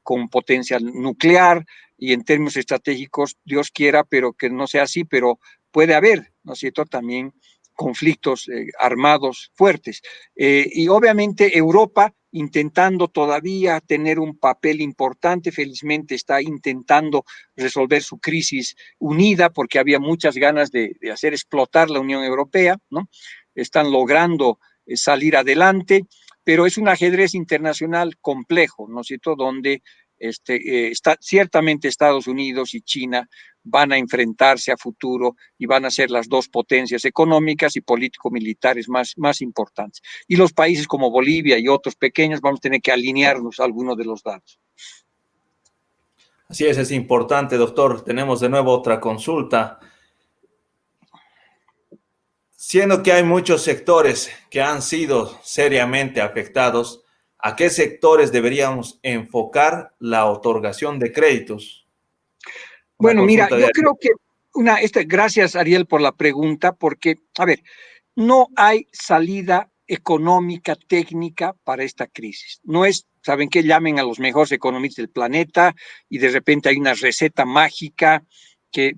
S12: con potencial nuclear y en términos estratégicos, Dios quiera, pero que no sea así, pero puede haber, ¿no es cierto?, también conflictos armados fuertes. Y obviamente Europa intentando todavía tener un papel importante, felizmente está intentando resolver su crisis unida porque había muchas ganas de hacer explotar la Unión Europea, ¿no? Están logrando salir adelante, pero es un ajedrez internacional complejo, ¿no es cierto?, donde ciertamente Estados Unidos y China van a enfrentarse a futuro y van a ser las 2 potencias económicas y político-militares más importantes. Y los países como Bolivia y otros pequeños vamos a tener que alinearnos a alguno de los datos.
S11: Así es importante, doctor. Tenemos de nuevo otra consulta. Siendo que hay muchos sectores que han sido seriamente afectados, ¿a qué sectores deberíamos enfocar la otorgación de créditos?
S12: Bueno, mira, yo creo que gracias, Ariel, por la pregunta, porque, a ver, no hay salida económica, técnica para esta crisis. No es, ¿saben qué? Llamen a los mejores economistas del planeta y de repente hay una receta mágica que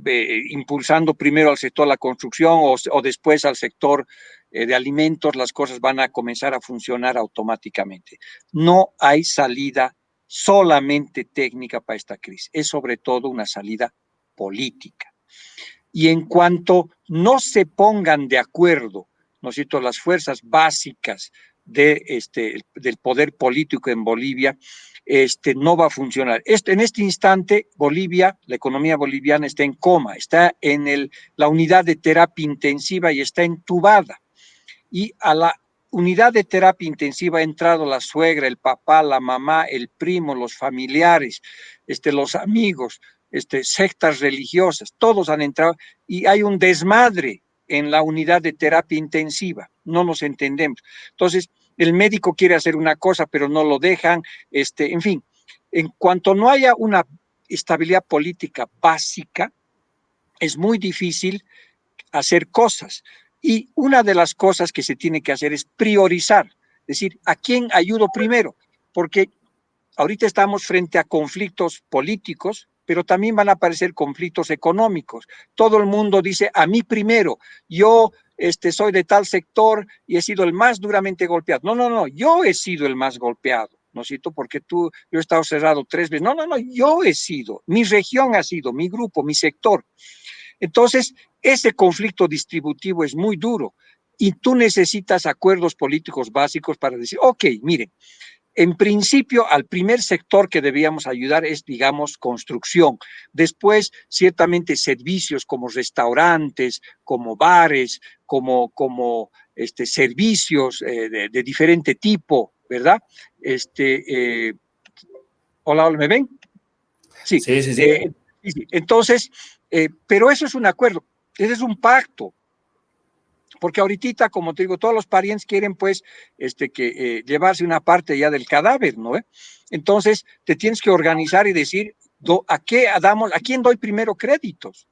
S12: impulsando primero al sector de la construcción o después al sector de alimentos, las cosas van a comenzar a funcionar automáticamente. No hay salida solamente técnica para esta crisis, es sobre todo una salida política. Y en cuanto no se pongan de acuerdo, ¿no es cierto?, las fuerzas básicas del poder político en Bolivia, no va a funcionar. En este instante, Bolivia, la economía boliviana está en coma, está en la unidad de terapia intensiva y está entubada. Y a la unidad de terapia intensiva ha entrado la suegra, el papá, la mamá, el primo, los familiares, los amigos, sectas religiosas, todos han entrado y hay un desmadre en la unidad de terapia intensiva, no nos entendemos. Entonces, el médico quiere hacer una cosa, pero no lo dejan, en fin, en cuanto no haya una estabilidad política básica, es muy difícil hacer cosas. Y una de las cosas que se tiene que hacer es priorizar, es decir, ¿a quién ayudo primero? Porque ahorita estamos frente a conflictos políticos, pero también van a aparecer conflictos económicos. Todo el mundo dice, a mí primero, yo soy de tal sector y he sido el más duramente golpeado. No, yo he sido el más golpeado, ¿no es cierto? Porque yo he estado cerrado 3 veces. No, yo he sido, mi región ha sido, mi grupo, mi sector. Entonces, ese conflicto distributivo es muy duro y tú necesitas acuerdos políticos básicos para decir, ok, miren, en principio, al primer sector que debíamos ayudar es, digamos, construcción. Después, ciertamente, servicios como restaurantes, como bares, como servicios de diferente tipo, ¿verdad? Hola, ¿me ven? Sí. Sí. Entonces, pero eso es un acuerdo, ese es un pacto. Porque ahorita, como te digo, todos los parientes quieren, pues, llevarse una parte ya del cadáver, ¿no? Entonces, te tienes que organizar y decir, ¿a quién doy primero créditos?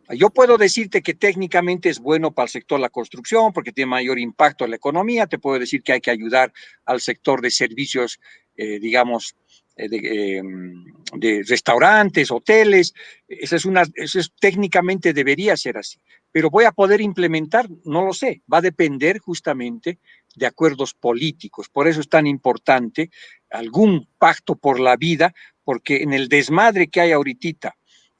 S12: Yo puedo decirte que técnicamente es bueno para el sector de la construcción porque tiene mayor impacto en la economía. Te puedo decir que hay que ayudar al sector de servicios, digamos, de restaurantes, hoteles. Eso técnicamente debería ser así. Pero voy a poder implementar, no lo sé. Va a depender justamente de acuerdos políticos. Por eso es tan importante algún pacto por la vida, porque en el desmadre que hay ahorita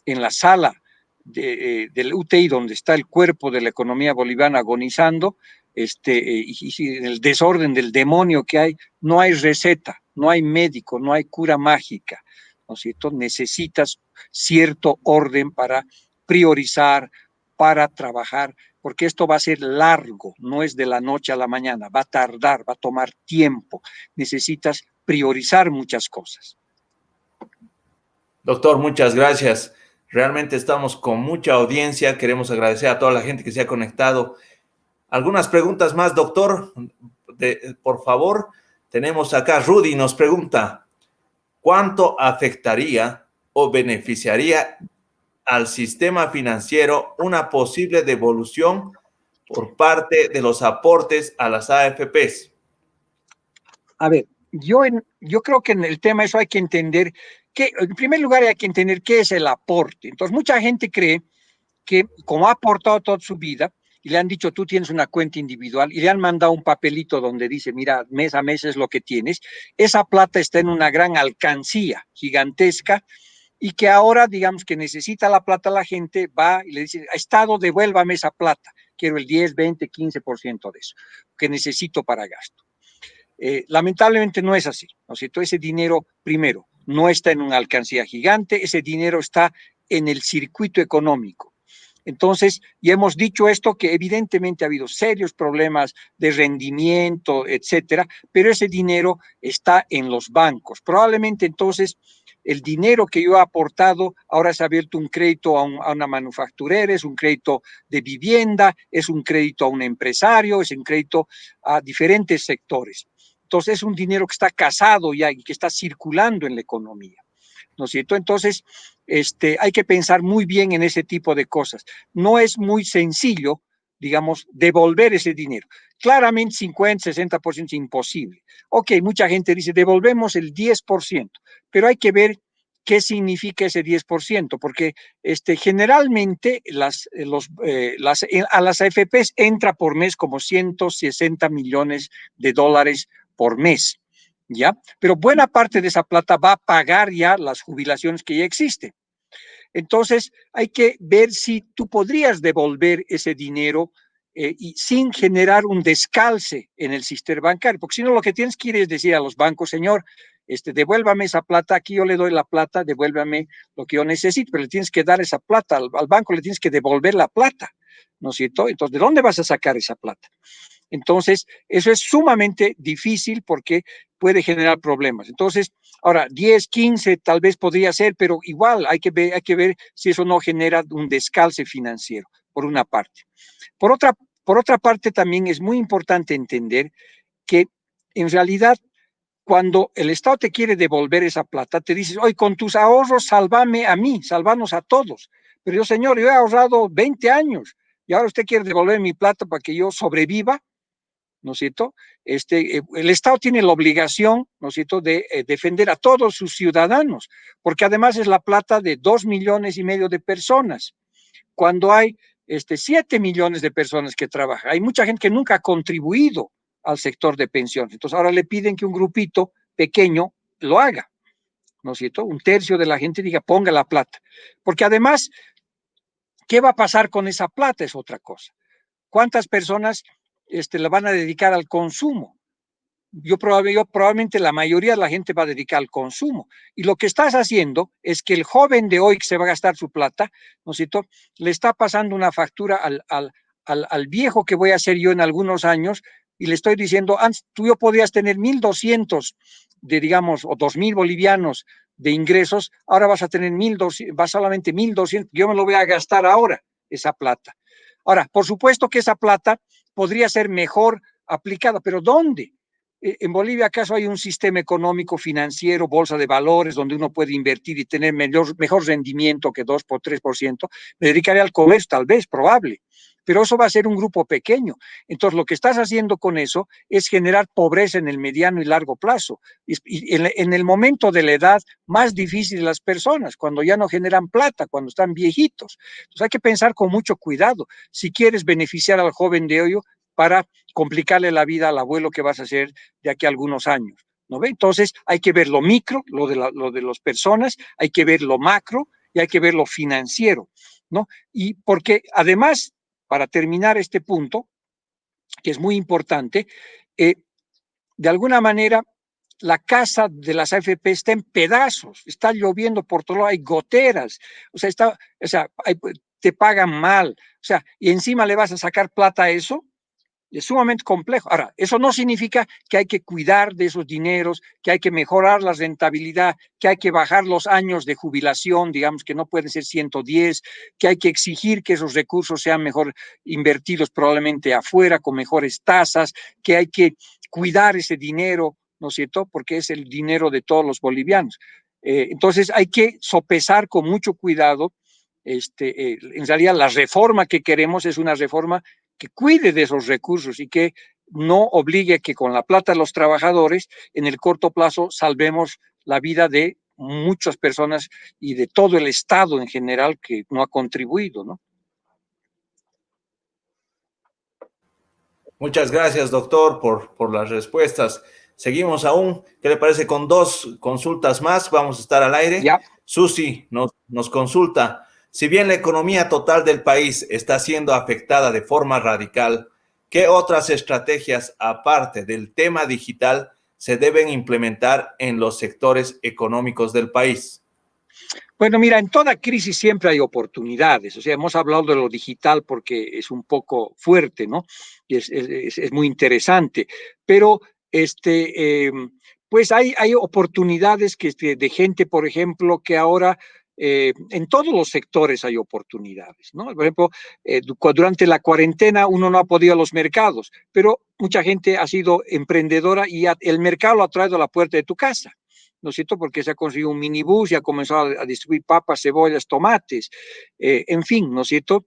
S12: en la sala del UTI, donde está el cuerpo de la economía boliviana agonizando, y en el desorden del demonio que hay, no hay receta, no hay médico, no hay cura mágica, ¿no es cierto? Necesitas cierto orden para priorizar, para trabajar, porque esto va a ser largo, no es de la noche a la mañana, va a tardar, va a tomar tiempo, necesitas priorizar muchas cosas.
S11: Doctor, muchas gracias. Realmente estamos con mucha audiencia. Queremos agradecer a toda la gente que se ha conectado. Algunas preguntas más, doctor. Por favor, tenemos acá Rudy, nos pregunta, ¿cuánto afectaría o beneficiaría al sistema financiero una posible devolución por parte de los aportes a las AFPs?
S12: A ver, yo creo que en el tema eso hay que entender que, en primer lugar, hay que entender qué es el aporte. Entonces, mucha gente cree que como ha aportado toda su vida y le han dicho, tú tienes una cuenta individual y le han mandado un papelito donde dice, mira, mes a mes es lo que tienes, esa plata está en una gran alcancía gigantesca y que ahora, digamos, que necesita la plata la gente, va y le dice, Estado, devuélvame esa plata, quiero el 10, 20, 15% de eso, que necesito para gasto. Lamentablemente no es así, ¿no es cierto? Ese dinero, primero, no está en una alcancía gigante, ese dinero está en el circuito económico. Entonces, ya hemos dicho esto, que evidentemente ha habido serios problemas de rendimiento, etcétera, pero ese dinero está en los bancos. Probablemente entonces el dinero que yo he aportado ahora se ha abierto un crédito a una manufacturera, es un crédito de vivienda, es un crédito a un empresario, es un crédito a diferentes sectores. Entonces es un dinero que está casado ya y que está circulando en la economía, ¿no es cierto? Entonces hay que pensar muy bien en ese tipo de cosas. No es muy sencillo, digamos, devolver ese dinero. Claramente 50, 60% es imposible. Ok, mucha gente dice, devolvemos el 10%, pero hay que ver qué significa ese 10%, porque generalmente a las AFPs entra por mes como $160 millones por mes, ¿ya? Pero buena parte de esa plata va a pagar ya las jubilaciones que ya existen. Entonces, hay que ver si tú podrías devolver ese dinero y sin generar un descalce en el sistema bancario, porque si no lo que tienes que ir es decir a los bancos, señor, devuélvame esa plata, aquí yo le doy la plata, devuélvame lo que yo necesito, pero le tienes que dar esa plata, al banco le tienes que devolver la plata, ¿no es cierto? Entonces, ¿de dónde vas a sacar esa plata? Entonces, eso es sumamente difícil porque puede generar problemas. Entonces, ahora, 10, 15 tal vez podría ser, pero igual hay que ver si eso no genera un descalce financiero, por una parte. Por otra parte, también es muy importante entender que en realidad cuando el Estado te quiere devolver esa plata, te dices, oye, con tus ahorros, sálvame a mí, sálvanos a todos. Pero yo, señor, yo he ahorrado 20 años y ahora usted quiere devolver mi plata para que yo sobreviva, ¿no es cierto? El Estado tiene la obligación, ¿no es cierto?, de defender a todos sus ciudadanos, porque además es la plata de 2,5 millones de personas, cuando hay 7 millones de personas que trabajan. Hay mucha gente que nunca ha contribuido al sector de pensiones. Entonces ahora le piden que un grupito pequeño lo haga, ¿no es cierto? Un tercio de la gente diga, ponga la plata. Porque además, ¿qué va a pasar con esa plata? Es otra cosa. ¿Cuántas personas la van a dedicar al consumo? Yo probablemente la mayoría de la gente va a dedicar al consumo. Y lo que estás haciendo es que el joven de hoy que se va a gastar su plata, ¿no es cierto?, le está pasando una factura al viejo que voy a ser yo en algunos años y le estoy diciendo, antes tú yo podías tener 1,200 digamos, o 2,000 bolivianos de ingresos, ahora vas a tener 1,200, vas solamente 1,200, yo me lo voy a gastar ahora, esa plata. Ahora, por supuesto que esa plata podría ser mejor aplicada, pero ¿dónde? En Bolivia, ¿acaso hay un sistema económico financiero, bolsa de valores, donde uno puede invertir y tener mejor rendimiento que 2 por 3%? Me dedicaré al comercio, tal vez, probable, pero eso va a ser un grupo pequeño. Entonces, lo que estás haciendo con eso es generar pobreza en el mediano y largo plazo. Y en el momento de la edad más difícil de las personas, cuando ya no generan plata, cuando están viejitos. Entonces, hay que pensar con mucho cuidado. Si quieres beneficiar al joven de hoy, para complicarle la vida al abuelo que vas a hacer de aquí a algunos años, ¿no ve? Entonces hay que ver lo micro, lo de las personas, hay que ver lo macro y hay que ver lo financiero, ¿no? Y porque además, para terminar este punto, que es muy importante, de alguna manera la casa de las AFP está en pedazos, está lloviendo por todo lado, hay goteras, te pagan mal, y encima le vas a sacar plata a eso. Es sumamente complejo. Ahora, eso no significa que hay que cuidar de esos dineros, que hay que mejorar la rentabilidad, que hay que bajar los años de jubilación, digamos que no pueden ser 110, que hay que exigir que esos recursos sean mejor invertidos probablemente afuera con mejores tasas, que hay que cuidar ese dinero, ¿no es cierto? Porque es el dinero de todos los bolivianos. Entonces hay que sopesar con mucho cuidado. En realidad la reforma que queremos es una reforma que cuide de esos recursos y que no obligue a que con la plata de los trabajadores en el corto plazo salvemos la vida de muchas personas y de todo el Estado en general que no ha contribuido, ¿no?
S11: Muchas gracias, doctor, por las respuestas. Seguimos aún, ¿qué le parece? Con 2 consultas más, vamos a estar al aire.
S12: Ya.
S11: Susi nos consulta. Si bien la economía total del país está siendo afectada de forma radical, ¿qué otras estrategias, aparte del tema digital, se deben implementar en los sectores económicos del país?
S12: Bueno, mira, en toda crisis siempre hay oportunidades. O sea, hemos hablado de lo digital porque es un poco fuerte, ¿no? Y es muy interesante. Pero, pues hay oportunidades de gente, por ejemplo, que ahora en todos los sectores hay oportunidades, ¿no? Por ejemplo, durante la cuarentena uno no ha podido ir a los mercados, pero mucha gente ha sido emprendedora y el mercado lo ha traído a la puerta de tu casa, ¿no es cierto? Porque se ha conseguido un minibús y ha comenzado a distribuir papas, cebollas, tomates, en fin, ¿no es cierto?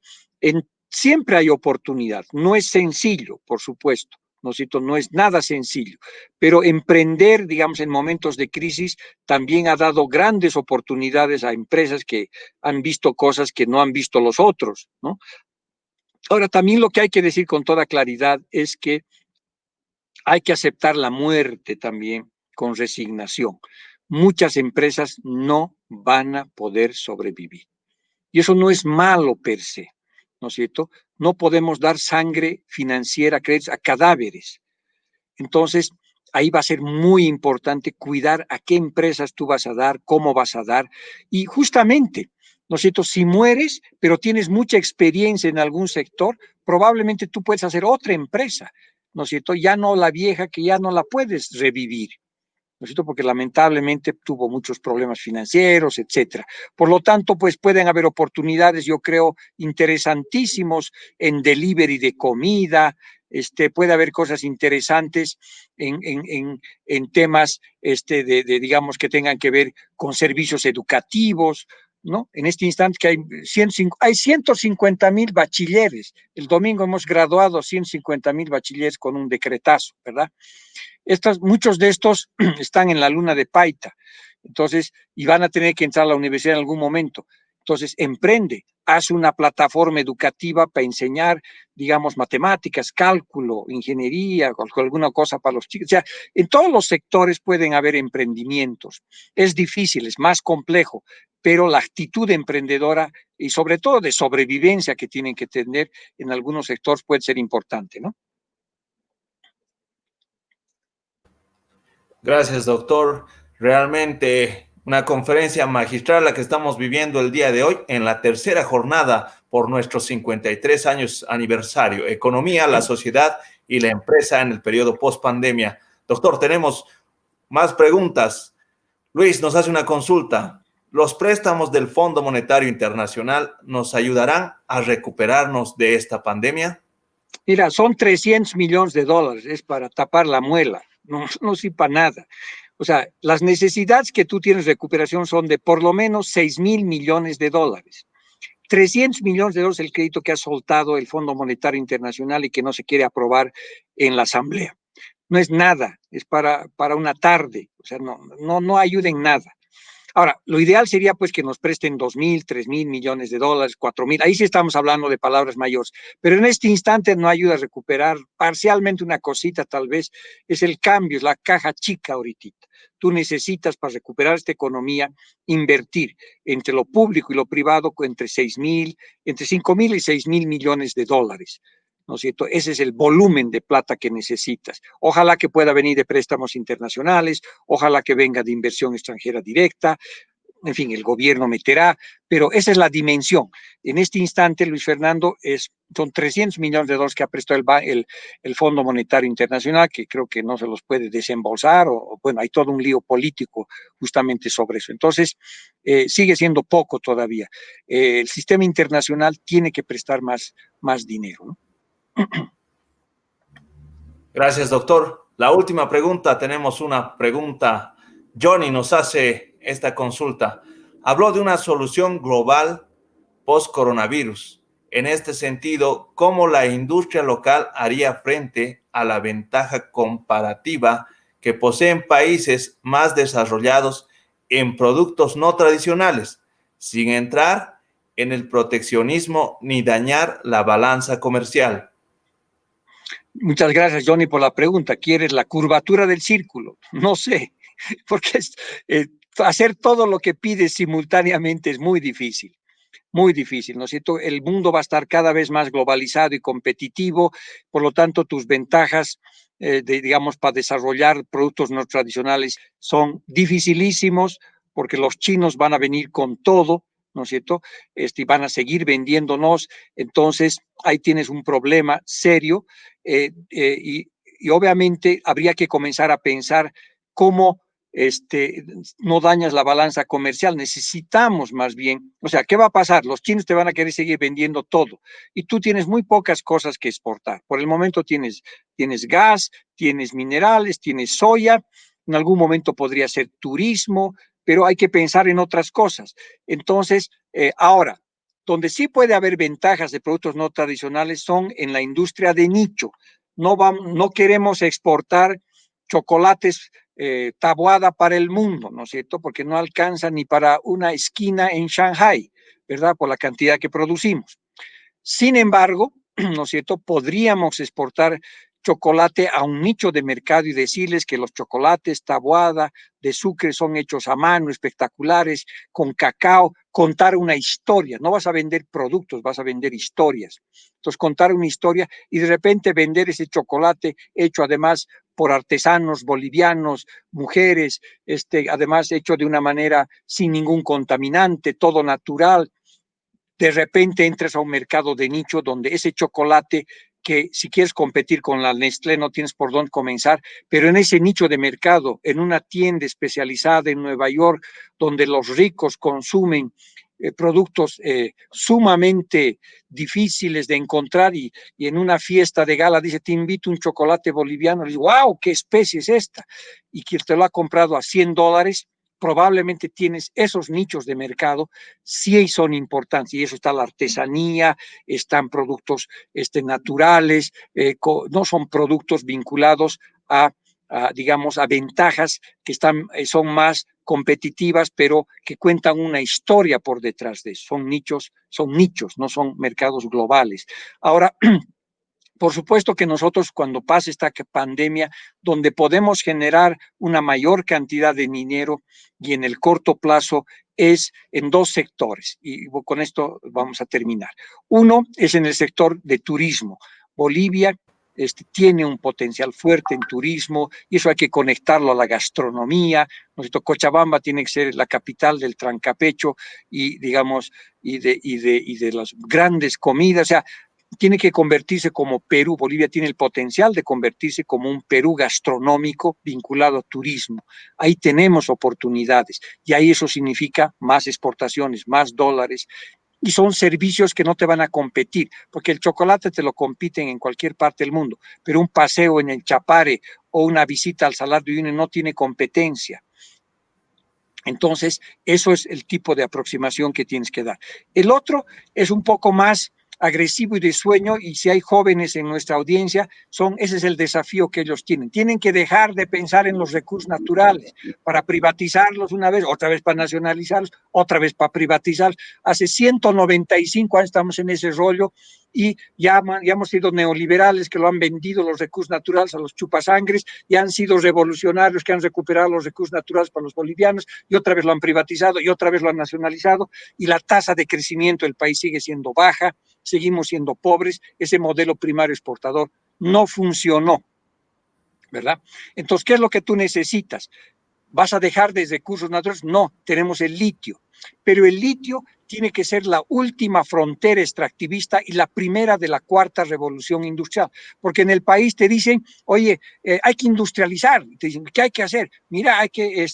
S12: Siempre hay oportunidad, no es sencillo, por supuesto. ¿No es cierto? No es nada sencillo, pero emprender, digamos, en momentos de crisis también ha dado grandes oportunidades a empresas que han visto cosas que no han visto los otros, ¿no? Ahora, también lo que hay que decir con toda claridad es que hay que aceptar la muerte también con resignación. Muchas empresas no van a poder sobrevivir. Y eso no es malo per se, ¿no es cierto? No podemos dar sangre financiera, créditos a cadáveres. Entonces, ahí va a ser muy importante cuidar a qué empresas tú vas a dar, cómo vas a dar. Y justamente, ¿no es cierto? Si mueres, pero tienes mucha experiencia en algún sector, probablemente tú puedes hacer otra empresa, ¿no es cierto? Ya no la vieja que ya no la puedes revivir, ¿no es cierto? Porque lamentablemente tuvo muchos problemas financieros, etcétera. Por lo tanto, pues pueden haber oportunidades, yo creo, interesantísimos en delivery de comida, puede haber cosas interesantes en temas digamos, que tengan que ver con servicios educativos, ¿no? En este instante que hay 150,000 bachilleres. El domingo hemos graduado 150,000 bachilleres con un decretazo, ¿verdad? Muchos de estos están en la luna de Paita, entonces, y van a tener que entrar a la universidad en algún momento. Entonces, emprende, haz una plataforma educativa para enseñar, digamos, matemáticas, cálculo, ingeniería, alguna cosa para los chicos. O sea, en todos los sectores pueden haber emprendimientos. Es difícil, es más complejo, pero la actitud emprendedora y sobre todo de sobrevivencia que tienen que tener en algunos sectores puede ser importante, ¿no?
S11: Gracias, doctor. Realmente una conferencia magistral la que estamos viviendo el día de hoy en la tercera jornada por nuestro 53 años aniversario. Economía, la sociedad y la empresa en el periodo post-pandemia. Doctor, tenemos más preguntas. Luis nos hace una consulta. ¿Los préstamos del Fondo Monetario Internacional nos ayudarán a recuperarnos de esta pandemia?
S12: Mira, son 300 millones de dólares, es para tapar la muela, no sirve para nada. O sea, las necesidades que tú tienes de recuperación son de por lo menos 6,000 millones de dólares. 300 millones de dólares el crédito que ha soltado el Fondo Monetario Internacional y que no se quiere aprobar en la Asamblea. No es nada, es para una tarde, o sea, no ayuda en nada. Ahora, lo ideal sería pues que nos presten 2,000, 3,000 millones de dólares, 4,000, ahí sí estamos hablando de palabras mayores, pero en este instante no ayuda a recuperar parcialmente una cosita, tal vez es el cambio, es la caja chica ahorita. Tú necesitas para recuperar esta economía invertir entre lo público y lo privado entre 5,000 y 6,000 millones de dólares. ¿No es cierto? Ese es el volumen de plata que necesitas. Ojalá que pueda venir de préstamos internacionales, ojalá que venga de inversión extranjera directa, en fin, el gobierno meterá, pero esa es la dimensión. En este instante, Luis Fernando, son 300 millones de dólares que ha prestado el Fondo Monetario Internacional, que creo que no se los puede desembolsar, bueno, hay todo un lío político justamente sobre eso. Entonces, sigue siendo poco todavía. El sistema internacional tiene que prestar más dinero, ¿no?
S11: Gracias, doctor. La última pregunta, tenemos una pregunta. Johnny nos hace esta consulta. Habló de una solución global post-coronavirus. En este sentido, ¿cómo la industria local haría frente a la ventaja comparativa que poseen países más desarrollados en productos no tradicionales, sin entrar en el proteccionismo ni dañar la balanza comercial?
S12: Muchas gracias, Johnny, por la pregunta. ¿Quieres la curvatura del círculo? No sé, porque hacer todo lo que pides simultáneamente es muy difícil, ¿no es cierto? El mundo va a estar cada vez más globalizado y competitivo, por lo tanto, tus ventajas, digamos, para desarrollar productos no tradicionales son dificilísimos, porque los chinos van a venir con todo, ¿no es cierto? Y van a seguir vendiéndonos, entonces ahí tienes un problema serio y obviamente habría que comenzar a pensar cómo no dañas la balanza comercial. Necesitamos más bien, o sea, ¿qué va a pasar? Los chinos te van a querer seguir vendiendo todo y tú tienes muy pocas cosas que exportar. Por el momento tienes gas, tienes minerales, tienes soya, en algún momento podría ser turismo, pero hay que pensar en otras cosas. Entonces, ahora, donde sí puede haber ventajas de productos no tradicionales son en la industria de nicho. No queremos exportar chocolates tabuada para el mundo, ¿no es cierto? Porque no alcanza ni para una esquina en Shanghai, ¿verdad? Por la cantidad que producimos. Sin embargo, ¿no es cierto? Podríamos exportar chocolate a un nicho de mercado y decirles que los chocolates Taboada de Sucre son hechos a mano, espectaculares, con cacao, contar una historia. No vas a vender productos, vas a vender historias. Entonces, contar una historia y de repente vender ese chocolate hecho además por artesanos bolivianos, mujeres, además hecho de una manera sin ningún contaminante, todo natural. De repente entras a un mercado de nicho donde ese chocolate que si quieres competir con la Nestlé no tienes por dónde comenzar, pero en ese nicho de mercado, en una tienda especializada en Nueva York, donde los ricos consumen productos sumamente difíciles de encontrar y en una fiesta de gala dice, te invito un chocolate boliviano, le digo, wow, ¿qué especie es esta? Y quien te lo ha comprado a $100, probablemente tienes esos nichos de mercado, sí son importantes, y eso está la artesanía, están productos naturales, no son productos vinculados digamos, a ventajas que son más competitivas, pero que cuentan una historia por detrás de eso. Son nichos, no son mercados globales. Ahora, por supuesto que nosotros cuando pase esta pandemia, donde podemos generar una mayor cantidad de dinero y en el corto plazo es en dos sectores, y con esto vamos a terminar. Uno es en el sector de turismo. Bolivia tiene un potencial fuerte en turismo y eso hay que conectarlo a la gastronomía. Cochabamba tiene que ser la capital del trancapecho y, digamos, y de las grandes comidas. O sea, tiene que convertirse como Perú. Bolivia tiene el potencial de convertirse como un Perú gastronómico vinculado a turismo. Ahí tenemos oportunidades y ahí eso significa más exportaciones, más dólares. Y son servicios que no te van a competir, porque el chocolate te lo compiten en cualquier parte del mundo, pero un paseo en el Chapare o una visita al Salar de Uyuni no tiene competencia. Entonces, eso es el tipo de aproximación que tienes que dar. El otro es un poco más agresivo y de sueño, y si hay jóvenes en nuestra audiencia, ese es el desafío que ellos tienen. Tienen que dejar de pensar en los recursos naturales para privatizarlos una vez, otra vez para nacionalizarlos, otra vez para privatizarlos. Hace 195 años estamos en ese rollo y ya hemos sido neoliberales que lo han vendido los recursos naturales a los chupasangres y han sido revolucionarios que han recuperado los recursos naturales para los bolivianos y otra vez lo han privatizado y otra vez lo han nacionalizado y la tasa de crecimiento del país sigue siendo baja, seguimos siendo pobres, ese modelo primario exportador no funcionó, ¿verdad? Entonces, ¿qué es lo que tú necesitas? ¿Vas a dejar de recursos naturales? No, tenemos el litio, pero el litio tiene que ser la última frontera extractivista y la primera de la cuarta revolución industrial, porque en el país te dicen, oye, hay que industrializar, te dicen, ¿qué hay que hacer? Mira, hay que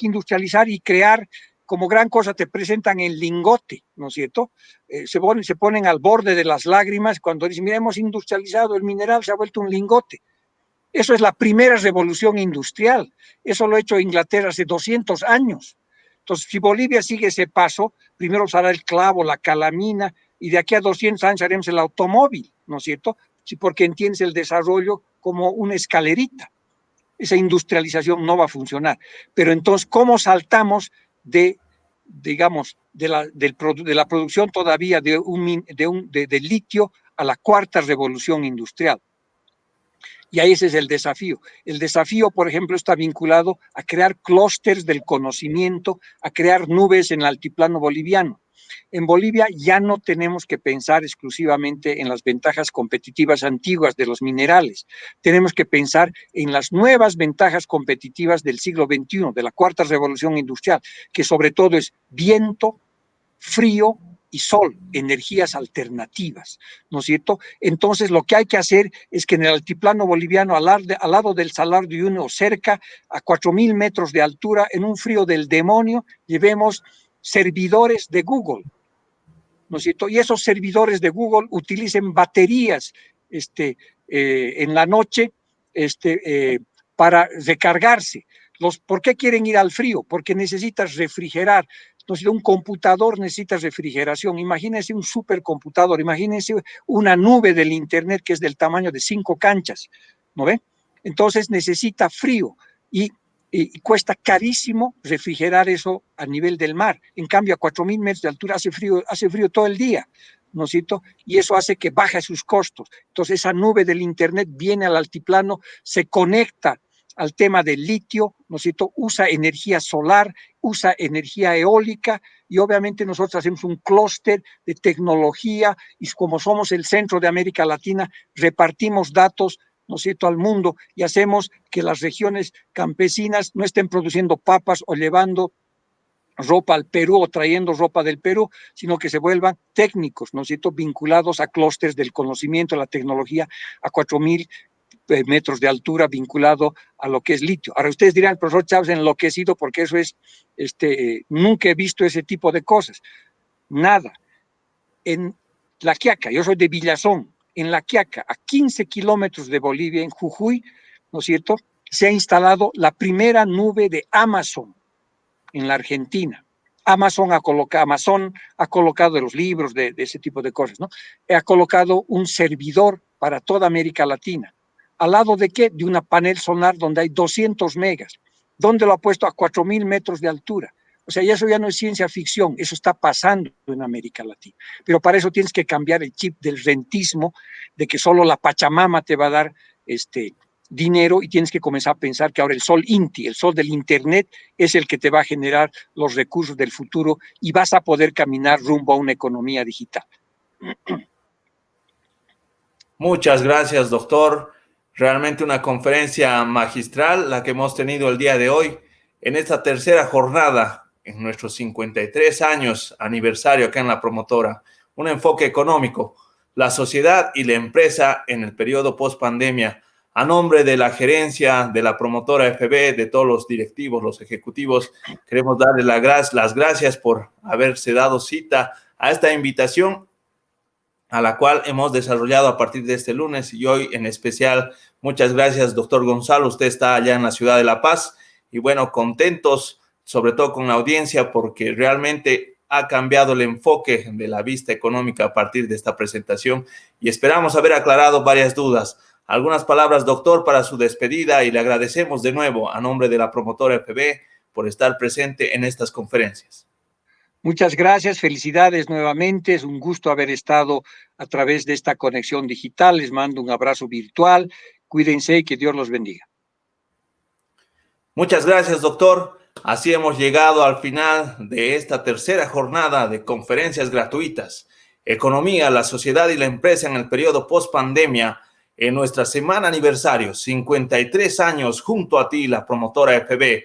S12: industrializar y crear, como gran cosa te presentan el lingote, ¿no es cierto? Se ponen al borde de las lágrimas cuando dicen, mira, hemos industrializado el mineral, se ha vuelto un lingote. Eso es la primera revolución industrial. Eso lo ha hecho Inglaterra hace 200 años. Entonces, si Bolivia sigue ese paso, primero se hará el clavo, la calamina, y de aquí a 200 años haremos el automóvil, ¿no es cierto? Sí, porque entiendes el desarrollo como una escalerita. Esa industrialización no va a funcionar. Pero entonces, ¿cómo saltamos de la producción todavía de litio a la cuarta revolución industrial? Y ahí ese es el desafío. El desafío, por ejemplo, está vinculado a crear clústeres del conocimiento, a crear nubes en el altiplano boliviano. En Bolivia ya no tenemos que pensar exclusivamente en las ventajas competitivas antiguas de los minerales. Tenemos que pensar en las nuevas ventajas competitivas del siglo XXI, de la cuarta revolución industrial, que sobre todo es viento, frío y sol, energías alternativas, ¿no es cierto? Entonces, lo que hay que hacer es que en el altiplano boliviano, al lado del Salar de Uyuni, o cerca, a 4.000 metros de altura, en un frío del demonio, llevemos servidores de Google, ¿no es cierto? Y esos servidores de Google utilicen baterías en la noche para recargarse. ¿Por qué quieren ir al frío? Porque necesitas refrigerar. Entonces, un computador necesita refrigeración. Imagínense un supercomputador, imagínense una nube del Internet que es del tamaño de 5 canchas, ¿no ven? Entonces necesita frío y cuesta carísimo refrigerar eso a nivel del mar. En cambio, a 4.000 metros de altura hace frío todo el día, ¿no es cierto? Y eso hace que baje sus costos. Entonces esa nube del Internet viene al altiplano, se conecta al tema del litio, ¿no es cierto? Usa energía solar, usa energía eólica, y obviamente nosotros hacemos un clúster de tecnología, y como somos el centro de América Latina, repartimos datos, ¿no es cierto?, al mundo, y hacemos que las regiones campesinas no estén produciendo papas o llevando ropa al Perú o trayendo ropa del Perú, sino que se vuelvan técnicos, ¿no es cierto?, vinculados a clústeres del conocimiento, la tecnología, a 4.000 metros de altura, vinculado a lo que es litio. Ahora ustedes dirán, el profesor Chávez enloquecido, porque eso es, nunca he visto ese tipo de cosas. Nada. En La Quiaca, yo soy de Villazón, en La Quiaca, a 15 kilómetros de Bolivia, en Jujuy, ¿no es cierto?, se ha instalado la primera nube de Amazon en la Argentina. Amazon ha colocado de los libros, de ese tipo de cosas, ¿no? Ha colocado un servidor para toda América Latina. ¿Al lado de qué? De una panel solar donde hay 200 megas. ¿Dónde lo ha puesto? A 4.000 metros de altura. O sea, y eso ya no es ciencia ficción, eso está pasando en América Latina. Pero para eso tienes que cambiar el chip del rentismo, de que solo la Pachamama te va a dar dinero, y tienes que comenzar a pensar que ahora el sol INTI, el sol del Internet, es el que te va a generar los recursos del futuro, y vas a poder caminar rumbo a una economía digital.
S11: Muchas gracias, doctor. Realmente una conferencia magistral la que hemos tenido el día de hoy en esta tercera jornada en nuestros 53 años aniversario acá en la promotora. Un enfoque económico, la sociedad y la empresa en el periodo post-pandemia. A nombre de la gerencia de la promotora FB, de todos los directivos, los ejecutivos, queremos darles las gracias por haberse dado cita a esta invitación, a la cual hemos desarrollado a partir de este lunes, y hoy en especial. Muchas gracias, doctor Gonzalo. Usted está allá en la ciudad de La Paz, y bueno, contentos, sobre todo con la audiencia, porque realmente ha cambiado el enfoque de la vista económica a partir de esta presentación, y esperamos haber aclarado varias dudas. Algunas palabras, doctor, para su despedida, y le agradecemos de nuevo a nombre de la promotora FB por estar presente en estas conferencias.
S12: Muchas gracias, felicidades nuevamente, es un gusto haber estado a través de esta conexión digital. Les mando un abrazo virtual, cuídense y que Dios los bendiga.
S11: Muchas gracias, doctor. Así hemos llegado al final de esta tercera jornada de conferencias gratuitas. Economía, la sociedad y la empresa en el periodo post-pandemia, en nuestra semana aniversario, 53 años junto a ti, la promotora FB.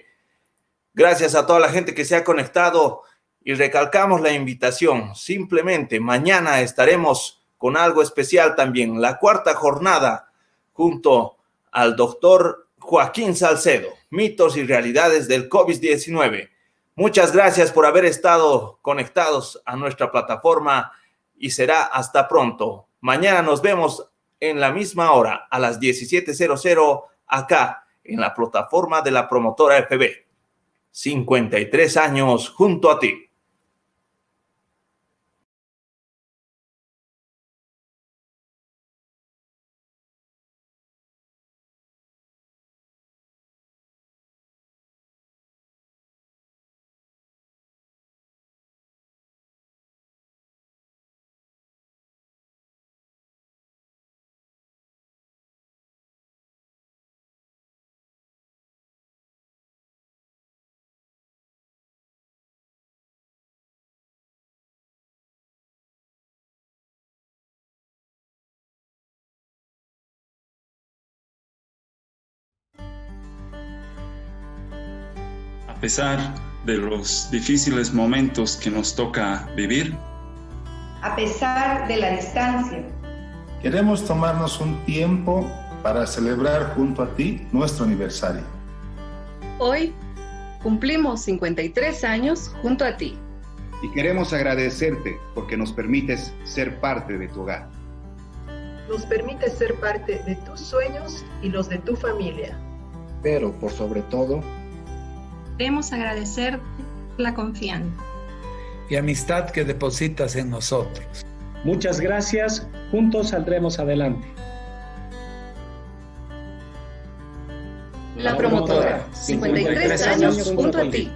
S11: Gracias a toda la gente que se ha conectado. Y recalcamos la invitación, simplemente mañana estaremos con algo especial también, la cuarta jornada junto al doctor Joaquín Salcedo, mitos y realidades del COVID-19. Muchas gracias por haber estado conectados a nuestra plataforma, y será hasta pronto. Mañana nos vemos en la misma hora, a las 17:00, acá en la plataforma de la promotora FB. 53 años junto a ti.
S1: A pesar de los difíciles momentos que nos toca vivir,
S2: a pesar de la distancia,
S3: queremos tomarnos un tiempo para celebrar junto a ti nuestro aniversario.
S4: Hoy cumplimos 53 años junto a ti.
S5: Y queremos agradecerte porque nos permites ser parte de tu hogar.
S6: Nos permites ser parte de tus sueños y los de tu familia.
S7: Pero por sobre todo,
S8: queremos agradecer la confianza
S9: y amistad que depositas en nosotros.
S10: Muchas gracias, juntos saldremos adelante.
S4: La promotora, 53 años junto a ti.